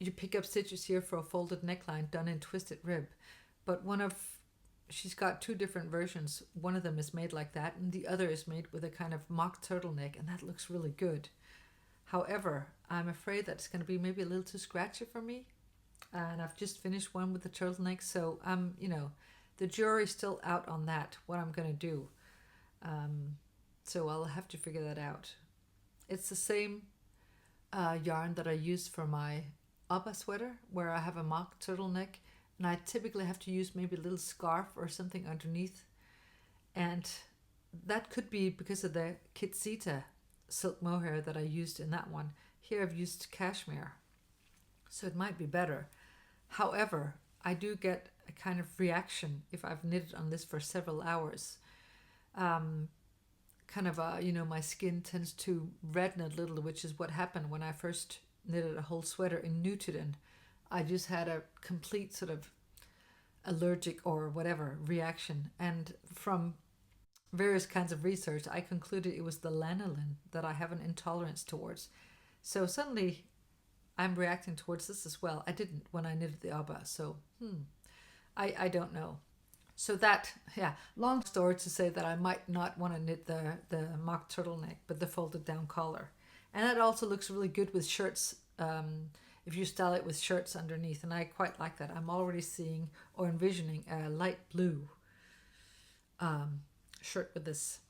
you pick up stitches here for a folded neckline done in twisted rib. But she's got two different versions. One of them is made like that, and the other is made with a kind of mock turtleneck, and that looks really good. However, I'm afraid that's going to be maybe a little too scratchy for me, and I've just finished one with the turtleneck, so the jury's still out on that, what I'm going to do. So I'll have to figure that out. It's the same yarn that I use for my Abba sweater, where I have a mock turtleneck, and I typically have to use maybe a little scarf or something underneath, and that could be because of the Kitsita silk mohair that I used in that one. Here I've used cashmere, so it might be better. However, I do get a kind of reaction if I've knitted on this for several hours, kind of my skin tends to redden a little, which is what happened when I first knitted a whole sweater in Newton. I just had a complete sort of allergic or whatever reaction, and from various kinds of research I concluded it was the lanolin that I have an intolerance towards. So suddenly I'm reacting towards this as well. I didn't when I knitted the abba, so I don't know. So that, yeah, long story to say that I might not want to knit the mock turtleneck, but the folded down collar. And that also looks really good with shirts, if you style it with shirts underneath, and I quite like that. I'm already seeing or envisioning a light blue shirt with this.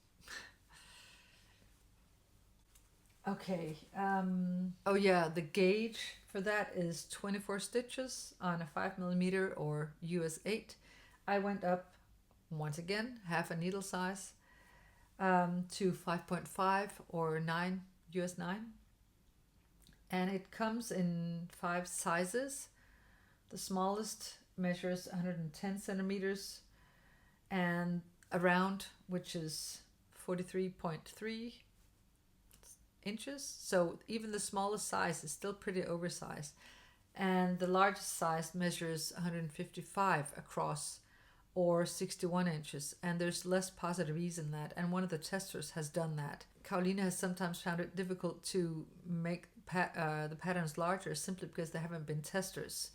Okay, oh yeah, the gauge for that is 24 stitches on a 5mm or US 8. I went up, once again, half a needle size, to 5.5 or 9 US 9. And it comes in 5 sizes. The smallest measures 110 centimeters, and around, which is 43.3 inches. So even the smallest size is still pretty oversized. And the largest size measures 155 across, or 61 inches, and there's less positive ease in that, and one of the testers has done that. Carolina has sometimes found it difficult to make the patterns larger simply because there haven't been testers.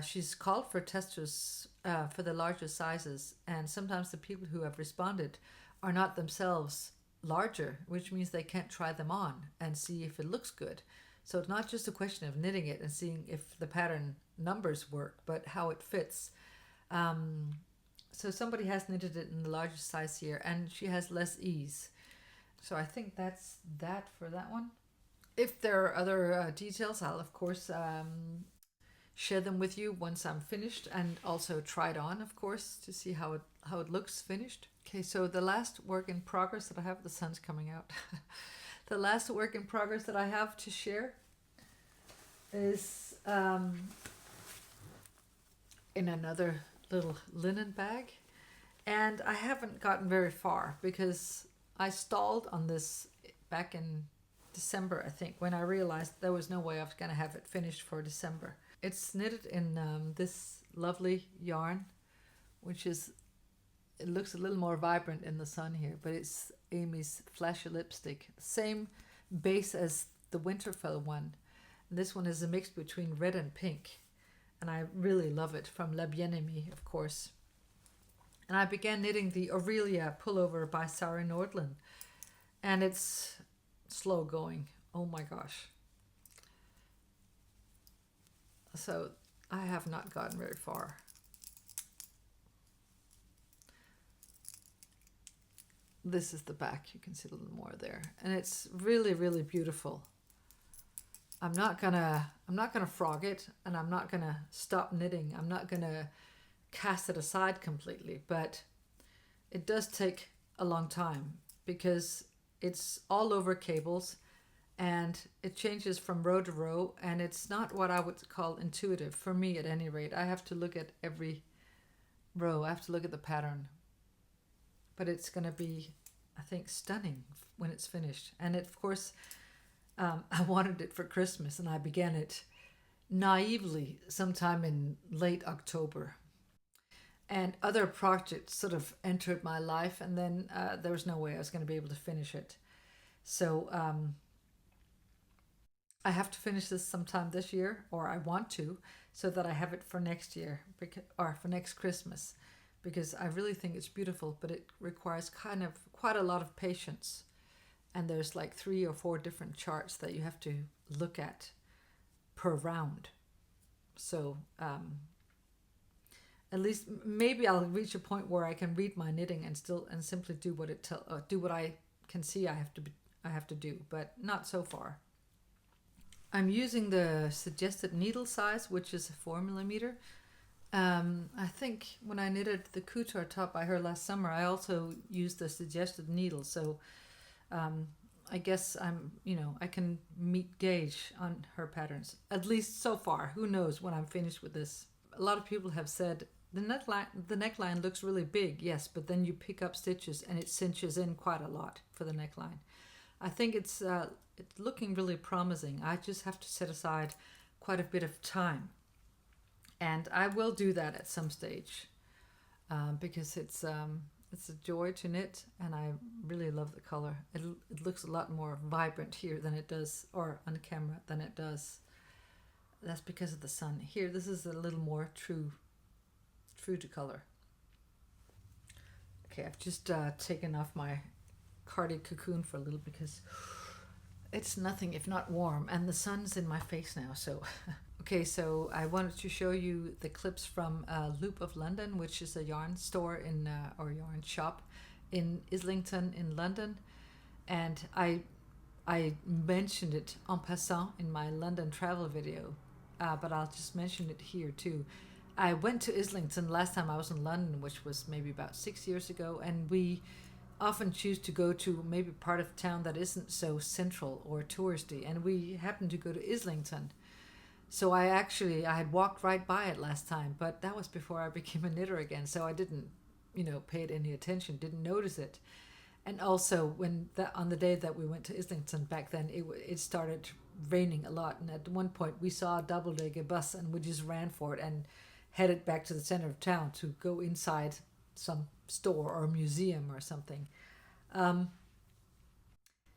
She's called for testers for the larger sizes, and sometimes the people who have responded are not themselves larger, which means they can't try them on and see if it looks good. So it's not just a question of knitting it and seeing if the pattern numbers work, but how it fits. So somebody has knitted it in the largest size here, and she has less ease. So I think that's that for that one. If there are other details, I'll of course share them with you once I'm finished, and also try it on, of course, to see how it looks finished. Okay, so the last work in progress that I have, the sun's coming out. The last work in progress that I have to share is in another little linen bag, and I haven't gotten very far because I stalled on this back in December, I think, when I realized there was no way I was going to have it finished for December. It's knitted in this lovely yarn, which is, it looks a little more vibrant in the sun here, but it's Amy's Flashy Lipstick, same base as the Winterfell one. And this one is a mix between red and pink, and I really love it, from La Bien-Aimée, of course. And I began knitting the Aurelia pullover by Sari Nordlund, and it's slow going. Oh my gosh. So I have not gotten very far. This is the back. You can see a little more there, and it's really, really beautiful. I'm not gonna frog it, and I'm not gonna stop knitting. I'm not gonna cast it aside completely, but it does take a long time because it's all over cables, and it changes from row to row, and it's not what I would call intuitive, for me at any rate. I have to look at every row. I have to look at the pattern. But it's going to be, I think, stunning when it's finished. And it, of course, I wanted it for Christmas, and I began it naively sometime in late October. And other projects sort of entered my life, and then there was no way I was going to be able to finish it. So I have to finish this sometime this year, or I want to, so that I have it for next year, or for next Christmas, because I really think it's beautiful, but it requires kind of quite a lot of patience. And there's like 3 or 4 different charts that you have to look at per round. So at least maybe I'll reach a point where I can read my knitting and simply do what do what I can see I have to do, but not so far. I'm using the suggested needle size, which is 4mm. I think when I knitted the couture top by her last summer, I also used the suggested needle. So I guess I can meet gauge on her patterns, at least so far. Who knows when I'm finished with this. a lot of people have said the neckline looks really big, yes, but then you pick up stitches and it cinches in quite a lot for the neckline. I think it's looking really promising. I just have to set aside quite a bit of time, and I will do that at some stage, because it's a joy to knit, and I really love the color. It looks a lot more vibrant here than it does, or on camera than it does. That's because of the sun. Here, this is a little more true to color. Okay, I've just taken off my Cardi cocoon for a little because it's nothing if not warm, and the sun's in my face now. So, okay, so I wanted to show you the clips from Loop of London, which is a yarn store or yarn shop in Islington in London, and I mentioned it en passant in my London travel video, but I'll just mention it here too. I went to Islington last time I was in London, which was maybe about 6 years ago, and we often choose to go to maybe part of town that isn't so central or touristy, and we happened to go to Islington. So I had walked right by it last time, but that was before I became a knitter again, so I didn't, pay it any attention, didn't notice it. And also on the day that we went to Islington back then, it started raining a lot, and at one point we saw a double-decker bus, and we just ran for it and headed back to the center of town to go inside some store or museum or something.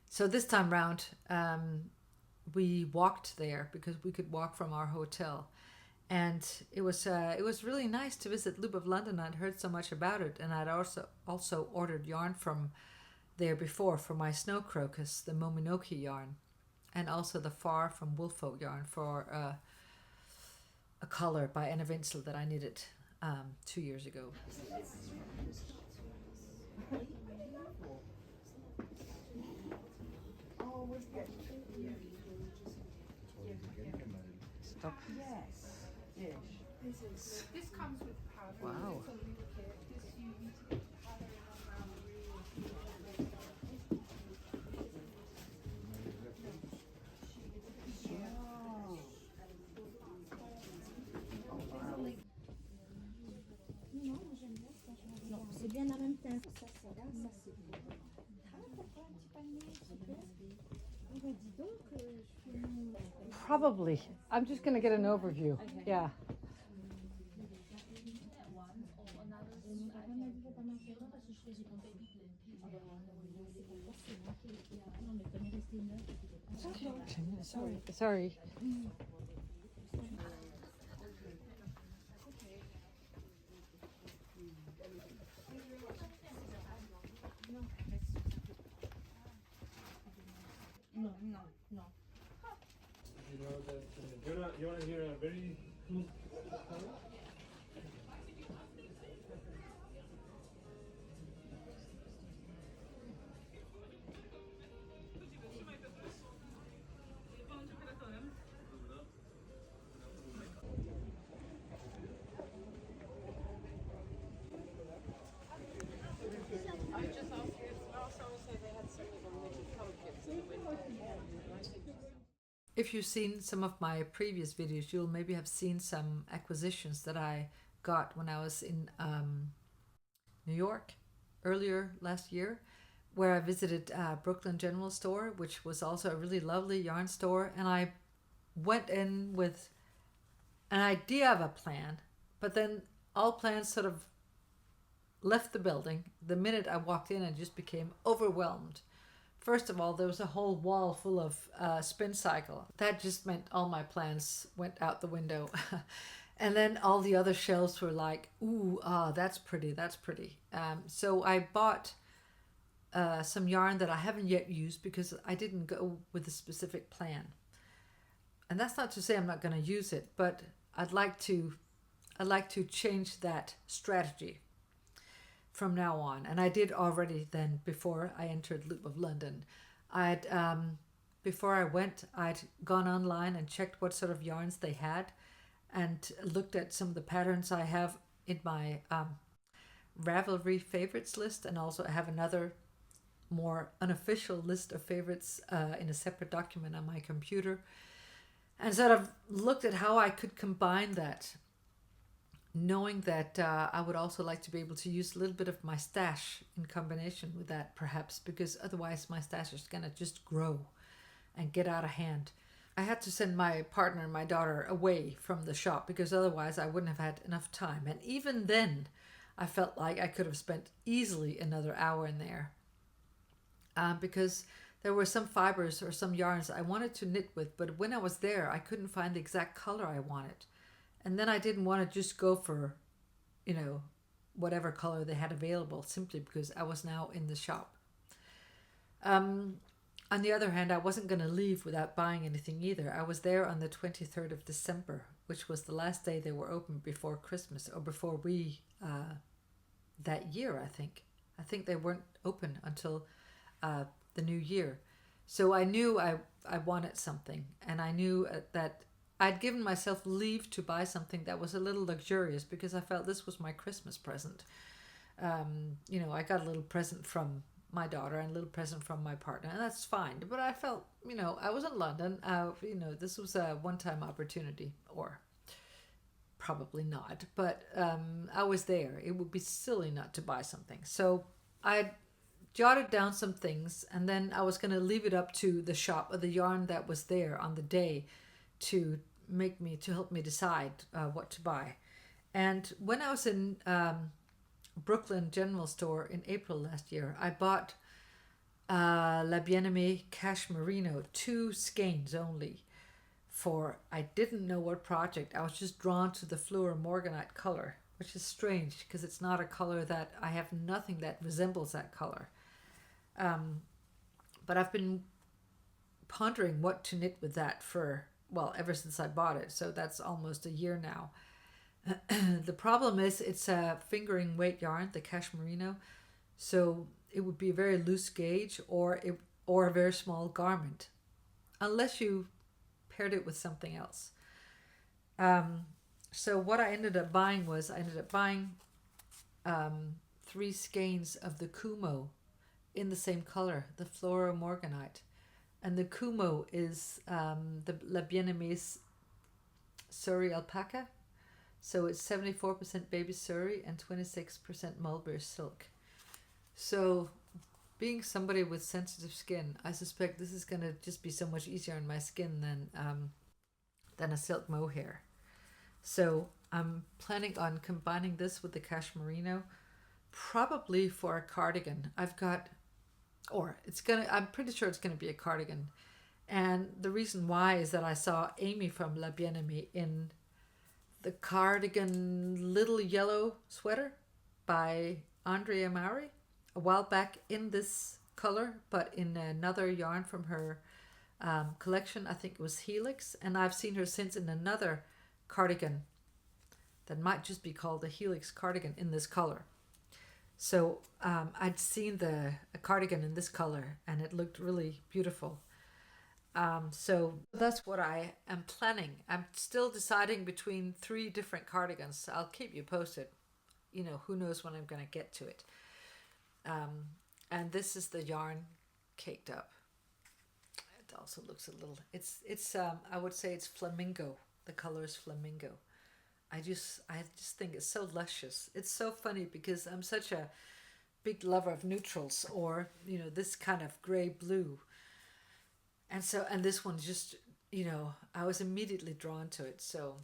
So this time round, we walked there because we could walk from our hotel, and it was really nice to visit Loop of London. I'd heard so much about it, and I'd also ordered yarn from there before for my snow crocus, the Mominoki yarn, and also the Far from Woolfolk yarn for a collar by Anna Vinsel that I knitted 2 years ago. Stop. Yes. This comes with powder. Wow. C'est bien en même temps. Ça, c'est là, ça, c'est bien. Ah, pourquoi un petit panier, s'il te plaît? Dis donc, je fais mon... Probably. I'm just going to get an overview. Okay. Yeah. Sorry. No. You know that you want to hear a very smooth sound? If you've seen some of my previous videos, you'll maybe have seen some acquisitions that I got when I was in New York earlier last year, where I visited Brooklyn General Store, which was also a really lovely yarn store, and I went in with an idea of a plan, but then all plans sort of left the building the minute I walked in and just became overwhelmed. First of all, there was a whole wall full of spin cycle. That just meant all my plans went out the window. And then all the other shelves were like, ooh, that's pretty, that's pretty. So I bought some yarn that I haven't yet used because I didn't go with a specific plan. And that's not to say I'm not going to use it, but I'd like to change that strategy from now on. And I did already then before I entered Loop of London. Before I went, I'd gone online and checked what sort of yarns they had and looked at some of the patterns I have in my Ravelry favorites list, and also I have another more unofficial list of favorites in a separate document on my computer, and sort of looked at how I could combine that knowing that I would also like to be able to use a little bit of my stash in combination with that, perhaps, because otherwise my stash is going to just grow and get out of hand. I had to send my partner and my daughter away from the shop because otherwise I wouldn't have had enough time. And even then, I felt like I could have spent easily another hour in there because there were some fibers or some yarns I wanted to knit with, but when I was there, I couldn't find the exact color I wanted. And then I didn't want to just go for, whatever color they had available simply because I was now in the shop. On the other hand, I wasn't going to leave without buying anything either. I was there on the 23rd of December, which was the last day they were open before Christmas, or before we, that year, I think. I think they weren't open until the new year. So I knew I wanted something, and I knew that I'd given myself leave to buy something that was a little luxurious because I felt this was my Christmas present. I got a little present from my daughter and a little present from my partner, and that's fine. But I felt, I was in London. This was a one-time opportunity, or probably not, but I was there. It would be silly not to buy something. So I jotted down some things, and then I was going to leave it up to the shop or the yarn that was there on the day to help me decide what to buy. And when I was in Brooklyn General Store in April last year, I bought La Bien-Aimée Cache Merino, 2 skeins only, for I didn't know what project. I was just drawn to the Fleur Morganite color, which is strange because it's not a color that I have nothing that resembles that color. But I've been pondering what to knit with that for, ever since I bought it. So that's almost a year now. The problem is it's a fingering weight yarn, the Cache Merino. So it would be a very loose gauge or a very small garment, unless you paired it with something else. So what I ended up buying was 3 skeins of the Kumo in the same color, the Flora Morganite. And the Kumo is the La Bien-Aimé's Surrey alpaca. So it's 74% baby Surrey and 26% mulberry silk. So being somebody with sensitive skin, I suspect this is going to just be so much easier on my skin than a silk mohair. So I'm planning on combining this with the Cache Merino, probably for a cardigan. I'm pretty sure it's going to be a cardigan. And the reason why is that I saw Amy from La Bien-Aimée in the cardigan little yellow sweater by Andrea Maury a while back in this color, but in another yarn from her collection. I think it was Helix. And I've seen her since in another cardigan that might just be called the Helix cardigan in this color. So I'd seen a cardigan in this color and it looked really beautiful. So that's what I am planning. I'm still deciding between 3 different cardigans. I'll keep you posted. Who knows when I'm going to get to it. And this is the yarn caked up. It also looks a little, it's I would say it's flamingo. The color is flamingo. I just think it's so luscious. It's so funny because I'm such a big lover of neutrals, or this kind of gray blue. And this one just, I was immediately drawn to it. So,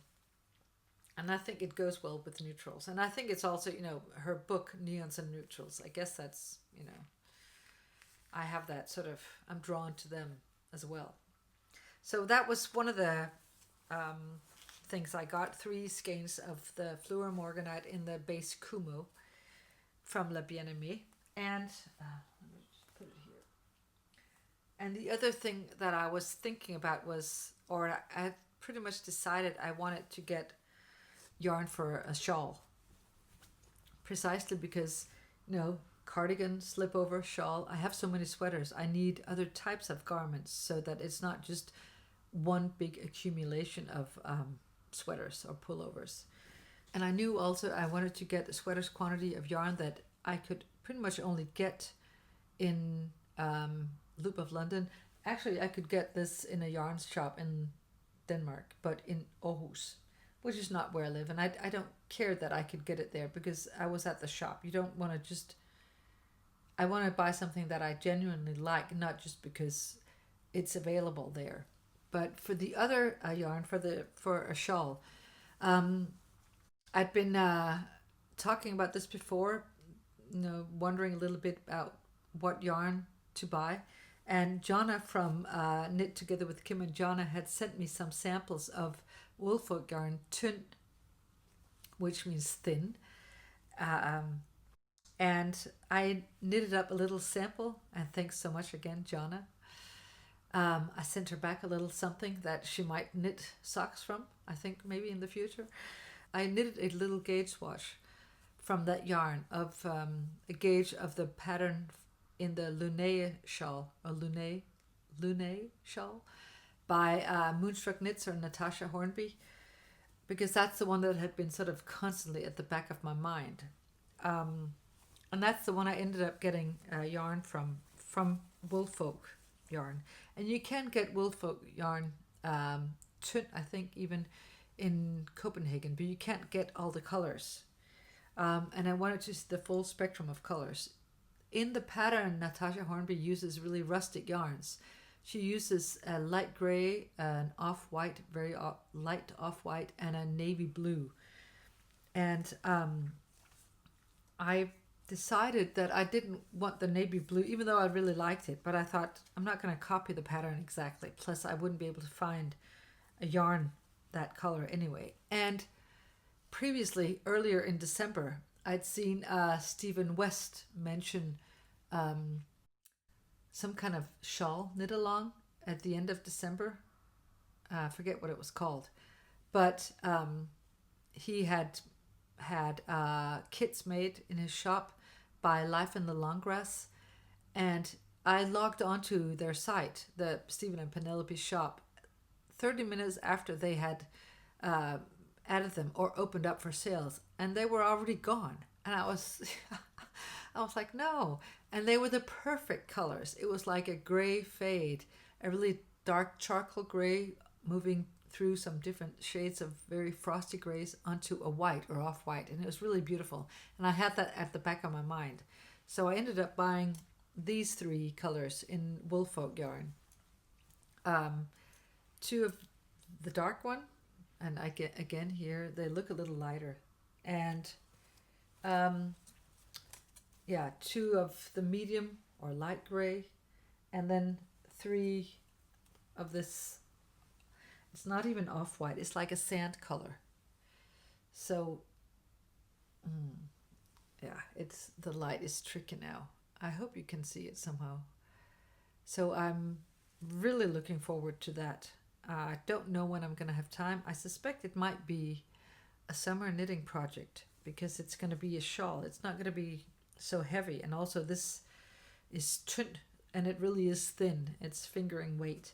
and I think it goes well with neutrals. And I think it's also, her book, Neons and Neutrals. I guess that's, I have that sort of, I'm drawn to them as well. So that was one of the things I got, 3 skeins of the Fleur Morganite in the base Kumo from La Bien-Aimée. And let me just put it here. And the other thing that I was thinking about was, or I had pretty much decided I wanted to get yarn for a shawl. Precisely because, cardigan, slipover, shawl. I have so many sweaters. I need other types of garments so that it's not just one big accumulation of sweaters or pullovers. And I knew also I wanted to get a sweaters quantity of yarn that I could pretty much only get in Loop of London. Actually, I could get this in a yarn shop in Denmark, but in Aarhus, which is not where I live. And I don't care that I could get it there because I was at the shop. You don't want to just... I want to buy something that I genuinely like, not just because it's available there. But for the other yarn, for a shawl, I'd been talking about this before, wondering a little bit about what yarn to buy. And Jonna from Knit Together with Kim and Jonna had sent me some samples of woolfolk yarn, tynd, which means thin. And I knitted up a little sample, and thanks so much again, Jonna. I sent her back a little something that she might knit socks from, I think maybe in the future. I knitted a little gauge swatch from that yarn of a gauge of the pattern in the Lune shawl, or Lune shawl, by Moonstruck Knits or Natasha Hornby, because that's the one that had been sort of constantly at the back of my mind. And that's the one I ended up getting yarn from Woolfolk yarn. And you can get Woolfolk yarn, I think even in Copenhagen, but you can't get all the colors. And I wanted to see the full spectrum of colors. In the pattern, Natasha Hornby uses really rustic yarns. She uses a light gray, an off-white, very light off-white, and a navy blue. And I decided that I didn't want the navy blue, even though I really liked it, but I thought I'm not going to copy the pattern exactly. Plus, I wouldn't be able to find a yarn that color anyway. And previously, earlier in December, I'd seen Stephen West mention some kind of shawl knit along at the end of December. I forget what it was called, but he had kits made in his shop by Life in the Long Grass, and I logged onto their site, the Stephen and Penelope shop, 30 minutes after they had added them or opened up for sales, and they were already gone. And I was like, no. And they were the perfect colors. It was like a gray fade, a really dark charcoal gray moving through some different shades of very frosty grays onto a white or off-white, and it was really beautiful. And I had that at the back of my mind. So I ended up buying these 3 colors in Woolfolk yarn. 2 of the dark one, and I get again here, they look a little lighter. And 2 of the medium or light gray, and then 3 of this. It's not even off-white. It's like a sand color. So, it's the light is tricky now. I hope you can see it somehow. So I'm really looking forward to that. I don't know when I'm going to have time. I suspect it might be a summer knitting project because it's going to be a shawl. It's not going to be so heavy. And also this is tynd, and it really is thin. It's fingering weight.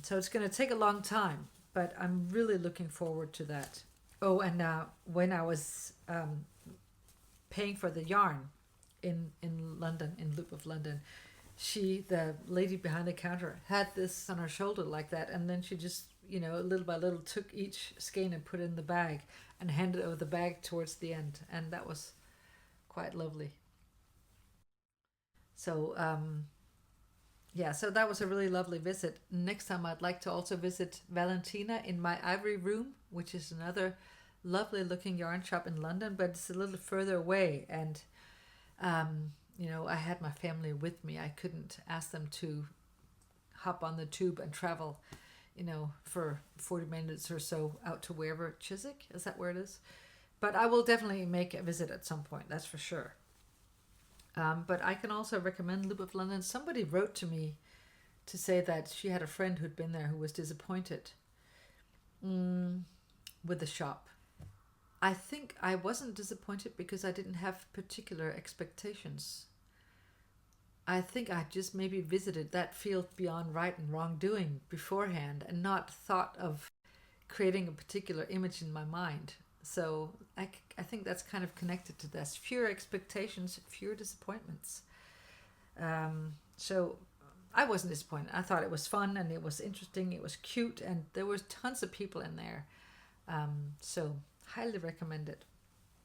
So it's going to take a long time, but I'm really looking forward to that. Oh, and when I was paying for the yarn in London, in Loop of London, the lady behind the counter, had this on her shoulder like that, and then she just, little by little took each skein and put it in the bag and handed over the bag towards the end, and that was quite lovely. So, so that was a really lovely visit. Next time I'd like to also visit Valentina in my Ivory Room, which is another lovely looking yarn shop in London, but it's a little further away. And, I had my family with me. I couldn't ask them to hop on the tube and travel, for 40 minutes or so out to wherever, Chiswick, is that where it is? But I will definitely make a visit at some point, that's for sure. But I can also recommend Loop of London. Somebody wrote to me to say that she had a friend who'd been there who was disappointed with the shop. I think I wasn't disappointed because I didn't have particular expectations. I think I just maybe visited that field beyond right and wrongdoing beforehand and not thought of creating a particular image in my mind. So I think that's kind of connected to this. Fewer expectations, fewer disappointments. So I wasn't disappointed. I thought it was fun and it was interesting. It was cute and there was tons of people in there. So highly recommend it.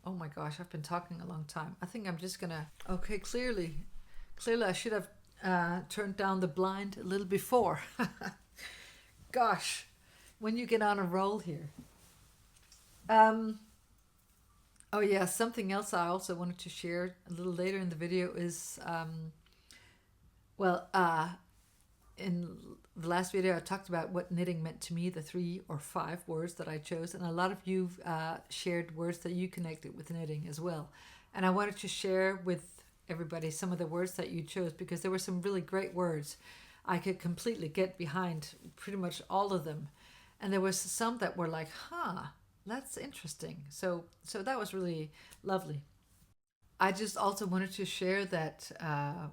Oh my gosh, I've been talking a long time. I think I'm just gonna, okay, clearly I should have turned down the blind a little before. Gosh, when you get on a roll here. Oh yeah, something else I also wanted to share a little later in the video is, in the last video I talked about what knitting meant to me, the 3 or 5 words that I chose, and a lot of you shared words that you connected with knitting as well. And I wanted to share with everybody some of the words that you chose, because there were some really great words. I could completely get behind pretty much all of them. And there was some that were like, that's interesting. So that was really lovely. I just also wanted to share that,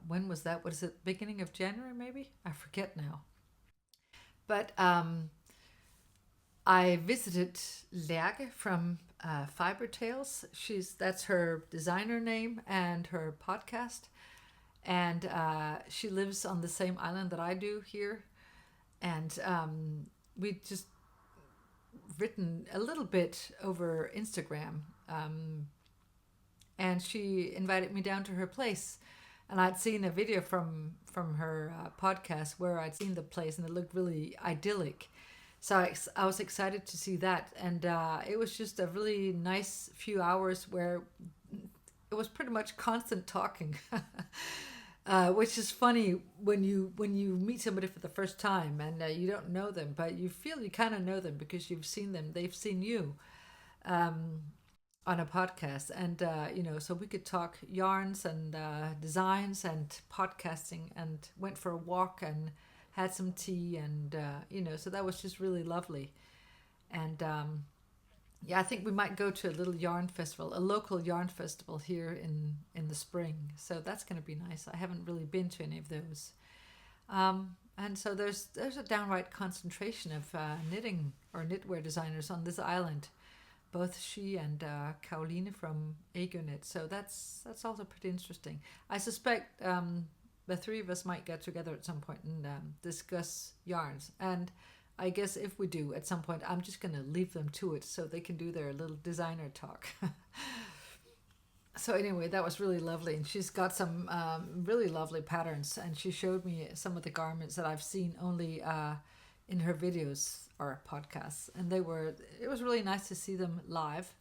when was that? What is it? Beginning of January, maybe? I forget now. But I visited Lærke from Fiber Tales. That's her designer name and her podcast. And she lives on the same island that I do here. And we just written a little bit over Instagram. And she invited me down to her place. And I'd seen a video from her podcast where I'd seen the place, and it looked really idyllic. So I was excited to see that. And it was just a really nice few hours where it was pretty much constant talking. Which is funny when you meet somebody for the first time and you don't know them, but you feel you kind of know them because you've seen them, they've seen you on a podcast. And so we could talk yarns and designs and podcasting, and went for a walk and had some tea, and so that was just really lovely. And I think we might go to a little yarn festival, a local yarn festival here in the spring. So that's going to be nice. I haven't really been to any of those. And so there's a downright concentration of knitting or knitwear designers on this island. Both she and Caroline from Aegyo knit. So that's also pretty interesting. I suspect the 3 of us might get together at some point and discuss yarns. And I guess if we do at some point, I'm just going to leave them to it so they can do their little designer talk. So anyway, that was really lovely. And she's got some really lovely patterns. And she showed me some of the garments that I've seen only in her videos or podcasts. And it was really nice to see them live.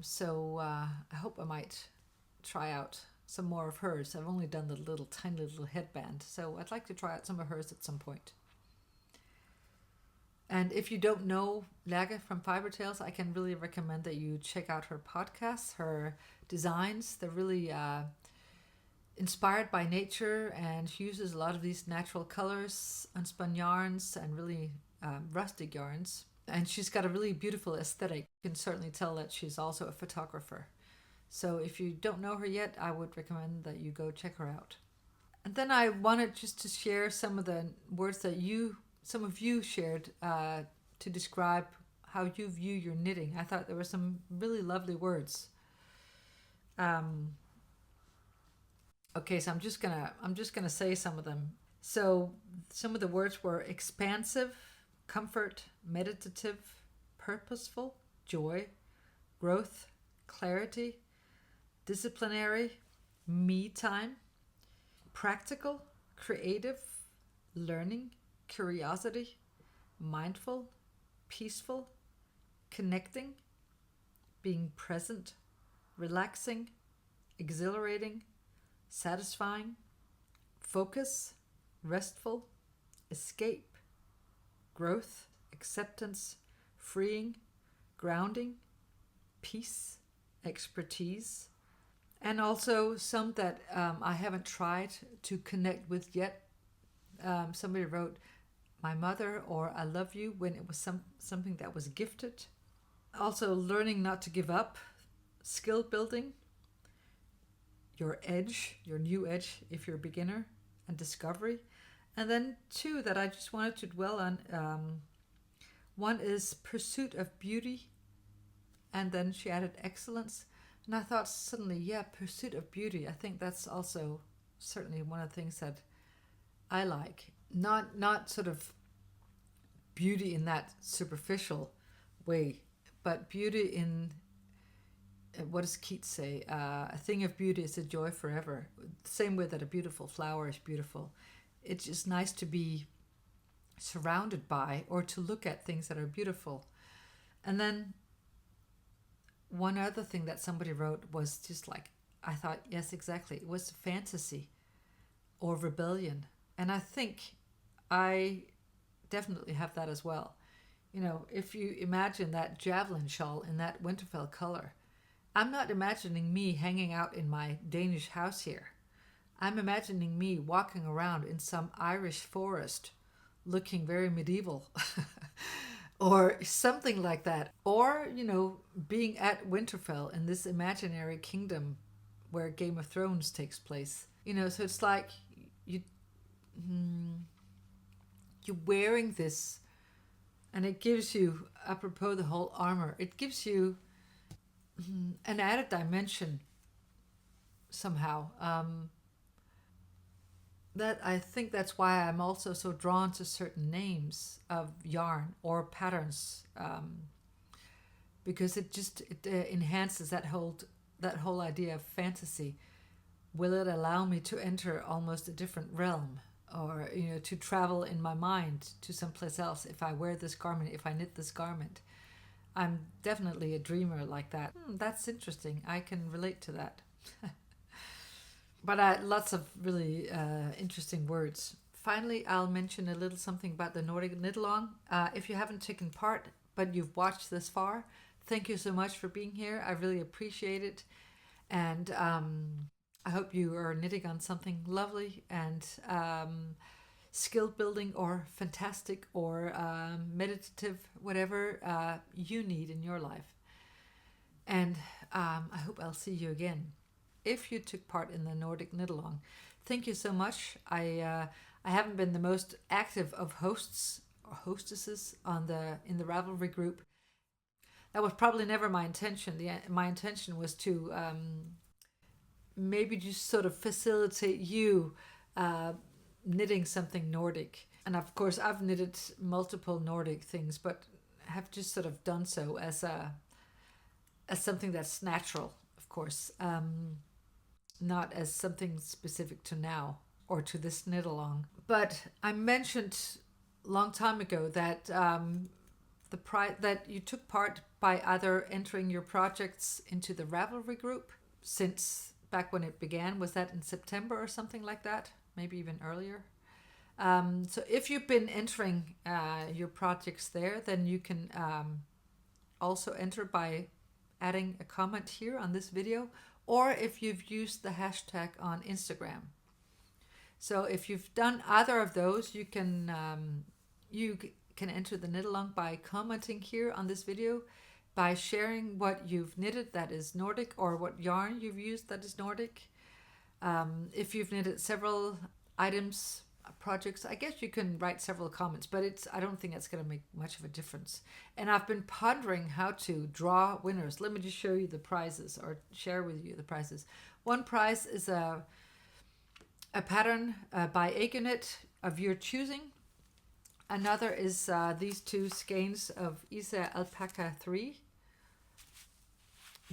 So I hope I might try out some more of hers. I've only done the tiny little headband. So I'd like to try out some of hers at some point. And if you don't know Lærke from Fiber Tales, I can really recommend that you check out her podcasts, her designs. They're really inspired by nature, and she uses a lot of these natural colors, unspun yarns, and really rustic yarns. And she's got a really beautiful aesthetic. You can certainly tell that she's also a photographer. So if you don't know her yet, I would recommend that you go check her out. And then I wanted just to share some of the words that some of you shared to describe how you view your knitting. I thought there were some really lovely words. Okay, so I'm just gonna say some of them. So some of the words were expansive, comfort, meditative, purposeful, joy, growth, clarity, disciplinary, me time, practical, creative, learning, curiosity, mindful, peaceful, connecting, being present, relaxing, exhilarating, satisfying, focus, restful, escape, growth, acceptance, freeing, grounding, peace, expertise, and also some that I haven't tried to connect with yet. Somebody wrote my mother, or I love you, when it was something that was gifted. Also learning not to give up, skill building, your edge, your new edge if you're a beginner, and discovery. And then 2 that I just wanted to dwell on. One is pursuit of beauty, and then she added excellence. And I thought suddenly, pursuit of beauty. I think that's also certainly one of the things that I like. Not sort of beauty in that superficial, way, but beauty in, what does Keats say? A thing of beauty is a joy forever. The same way that a beautiful flower is beautiful. It's just nice to be surrounded by or to look at things that are beautiful. And then one other thing that somebody wrote was just like, I thought, yes, exactly. It was fantasy or rebellion. And I think I definitely have that as well. You know, if you imagine that Javelin shawl in that Winterfell color, I'm not imagining me hanging out in my Danish house here. I'm imagining me walking around in some Irish forest looking very medieval or something like that. Or, you know, being at Winterfell in this imaginary kingdom where Game of Thrones takes place. You know, so it's like you're wearing this, and it gives you, apropos the whole armor, it gives you an added dimension somehow. That I think that's why I'm also so drawn to certain names of yarn or patterns, because it enhances that whole idea of fantasy. Will it allow me to enter almost a different realm, or, you know, to travel in my mind to someplace else if I wear this garment, if I knit this garment? I'm definitely a dreamer like that. That's interesting. I can relate to that. But lots of really interesting words. Finally, I'll mention a little something about the Nordic Knit-Along. If you haven't taken part, but you've watched this far, thank you so much for being here. I really appreciate it. And I hope you are knitting on something lovely and skill building or fantastic or meditative, whatever you need in your life. And I hope I'll see you again. If you took part in the Nordic Knit-Along, thank you so much. I haven't been the most active of hosts or hostesses in the Ravelry group. That was probably never my intention. My intention was to maybe just sort of facilitate you knitting something Nordic. And of course, I've knitted multiple Nordic things, but have just sort of done so as something that's natural, of course. Not as something specific to now or to this knit-along. But I mentioned a long time ago that that you took part by either entering your projects into the Ravelry group since back when it began. Was that in September or something like that? Maybe even earlier. So if you've been entering your projects there, then you can also enter by adding a comment here on this video, or if you've used the hashtag on Instagram. So if you've done either of those, you can enter the knit-along by commenting here on this video, by sharing what you've knitted that is Nordic, or what yarn you've used that is Nordic. If you've knitted several items, projects, I guess you can write several comments, but I don't think it's going to make much of a difference. And I've been pondering how to draw winners. Let me just show you the prizes, or share with you the prizes. One prize is a pattern by Aegyo of your choosing. Another is these two skeins of Isa Alpaca 3,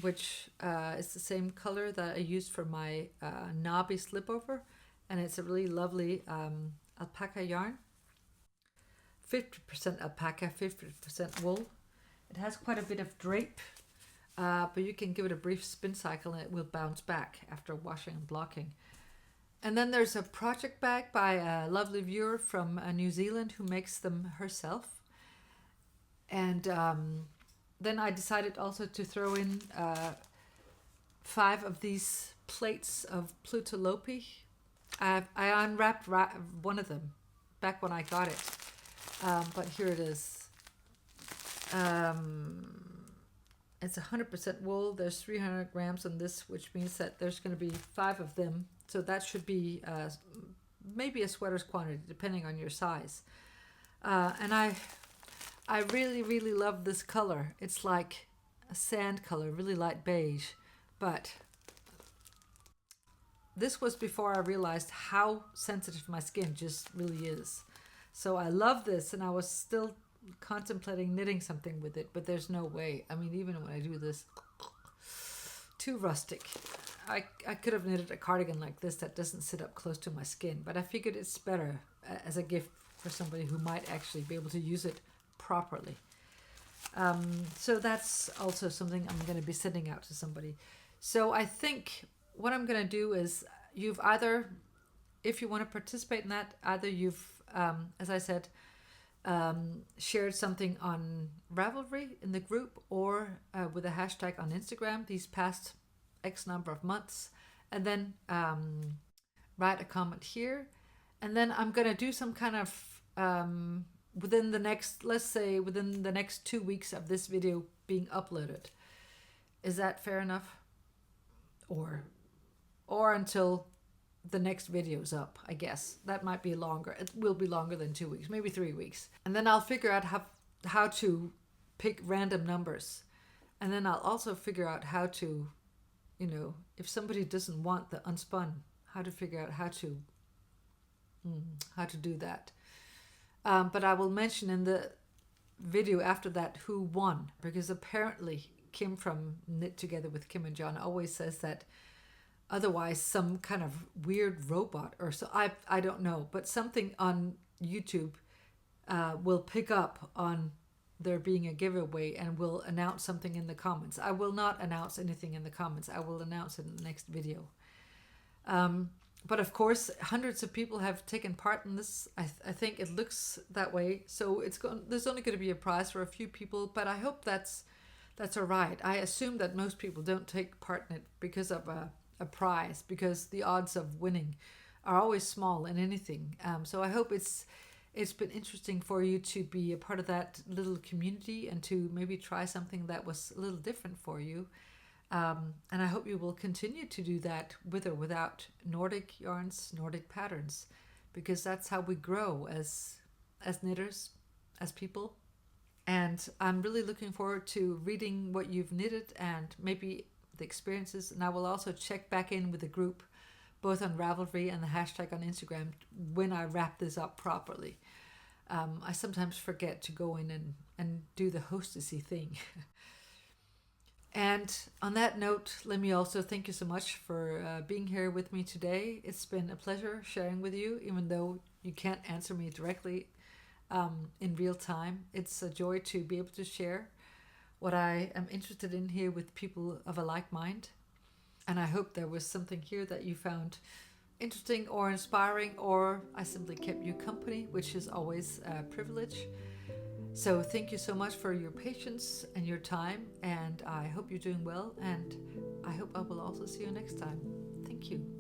which is the same color that I used for my knobby slipover. And it's a really lovely alpaca yarn. 50% alpaca, 50% wool. It has quite a bit of drape, but you can give it a brief spin cycle and it will bounce back after washing and blocking. And then there's a project bag by a lovely viewer from New Zealand who makes them herself. And then I decided also to throw in 5 of these plates of Plutolopi. I unwrapped one of them back when I got it, but here it is. It's 100% wool. There's 300 grams on this, which means that there's going to be 5 of them. So that should be maybe a sweater's quantity, depending on your size. And I really, really love this color. It's like a sand color, really light beige, but this was before I realized how sensitive my skin just really is. So I love this, and I was still contemplating knitting something with it, but there's no way. I mean, even when I do this, too rustic. I could have knitted a cardigan like this that doesn't sit up close to my skin, but I figured it's better as a gift for somebody who might actually be able to use it properly. So that's also something I'm going to be sending out to somebody. So I think what I'm going to do is, you've either, if you want to participate in that, either you've, as I said, shared something on Ravelry in the group, or with a hashtag on Instagram these past X number of months, and then write a comment here. And then I'm going to do some kind of, within the next, let's say within the next 2 weeks of this video being uploaded. Is that fair enough? Or until the next video's up, I guess. That might be longer. It will be longer than 2 weeks, maybe 3 weeks. And then I'll figure out how to pick random numbers. And then I'll also figure out how to, if somebody doesn't want the unspun, how to figure out how to do that. But I will mention in the video after that who won, because apparently Kim from Knit Together with Kim and John always says that otherwise some kind of weird robot or so, I don't know, but something on YouTube will pick up on there being a giveaway and will announce something in the comments. I will not announce anything in the comments. I will announce it in the next video. But of course, hundreds of people have taken part in this. I think it looks that way. So there's only going to be a prize for a few people, but I hope that's all right. I assume that most people don't take part in it because of a prize, because the odds of winning are always small in anything. So I hope it's been interesting for you to be a part of that little community and to maybe try something that was a little different for you. And I hope you will continue to do that with or without Nordic yarns, Nordic patterns, because that's how we grow as knitters, as people. And I'm really looking forward to reading what you've knitted and maybe the experiences. And I will also check back in with the group, both on Ravelry and the hashtag on Instagram, when I wrap this up properly. I sometimes forget to go in and do the hostessy thing. And on that note, let me also thank you so much for being here with me today. It's been a pleasure sharing with you, even though you can't answer me directly in real time. It's a joy to be able to share what I am interested in here with people of a like mind. And I hope there was something here that you found interesting or inspiring, or I simply kept you company, which is always a privilege. So thank you so much for your patience and your time, and I hope you're doing well, and I hope I will also see you next time. Thank you.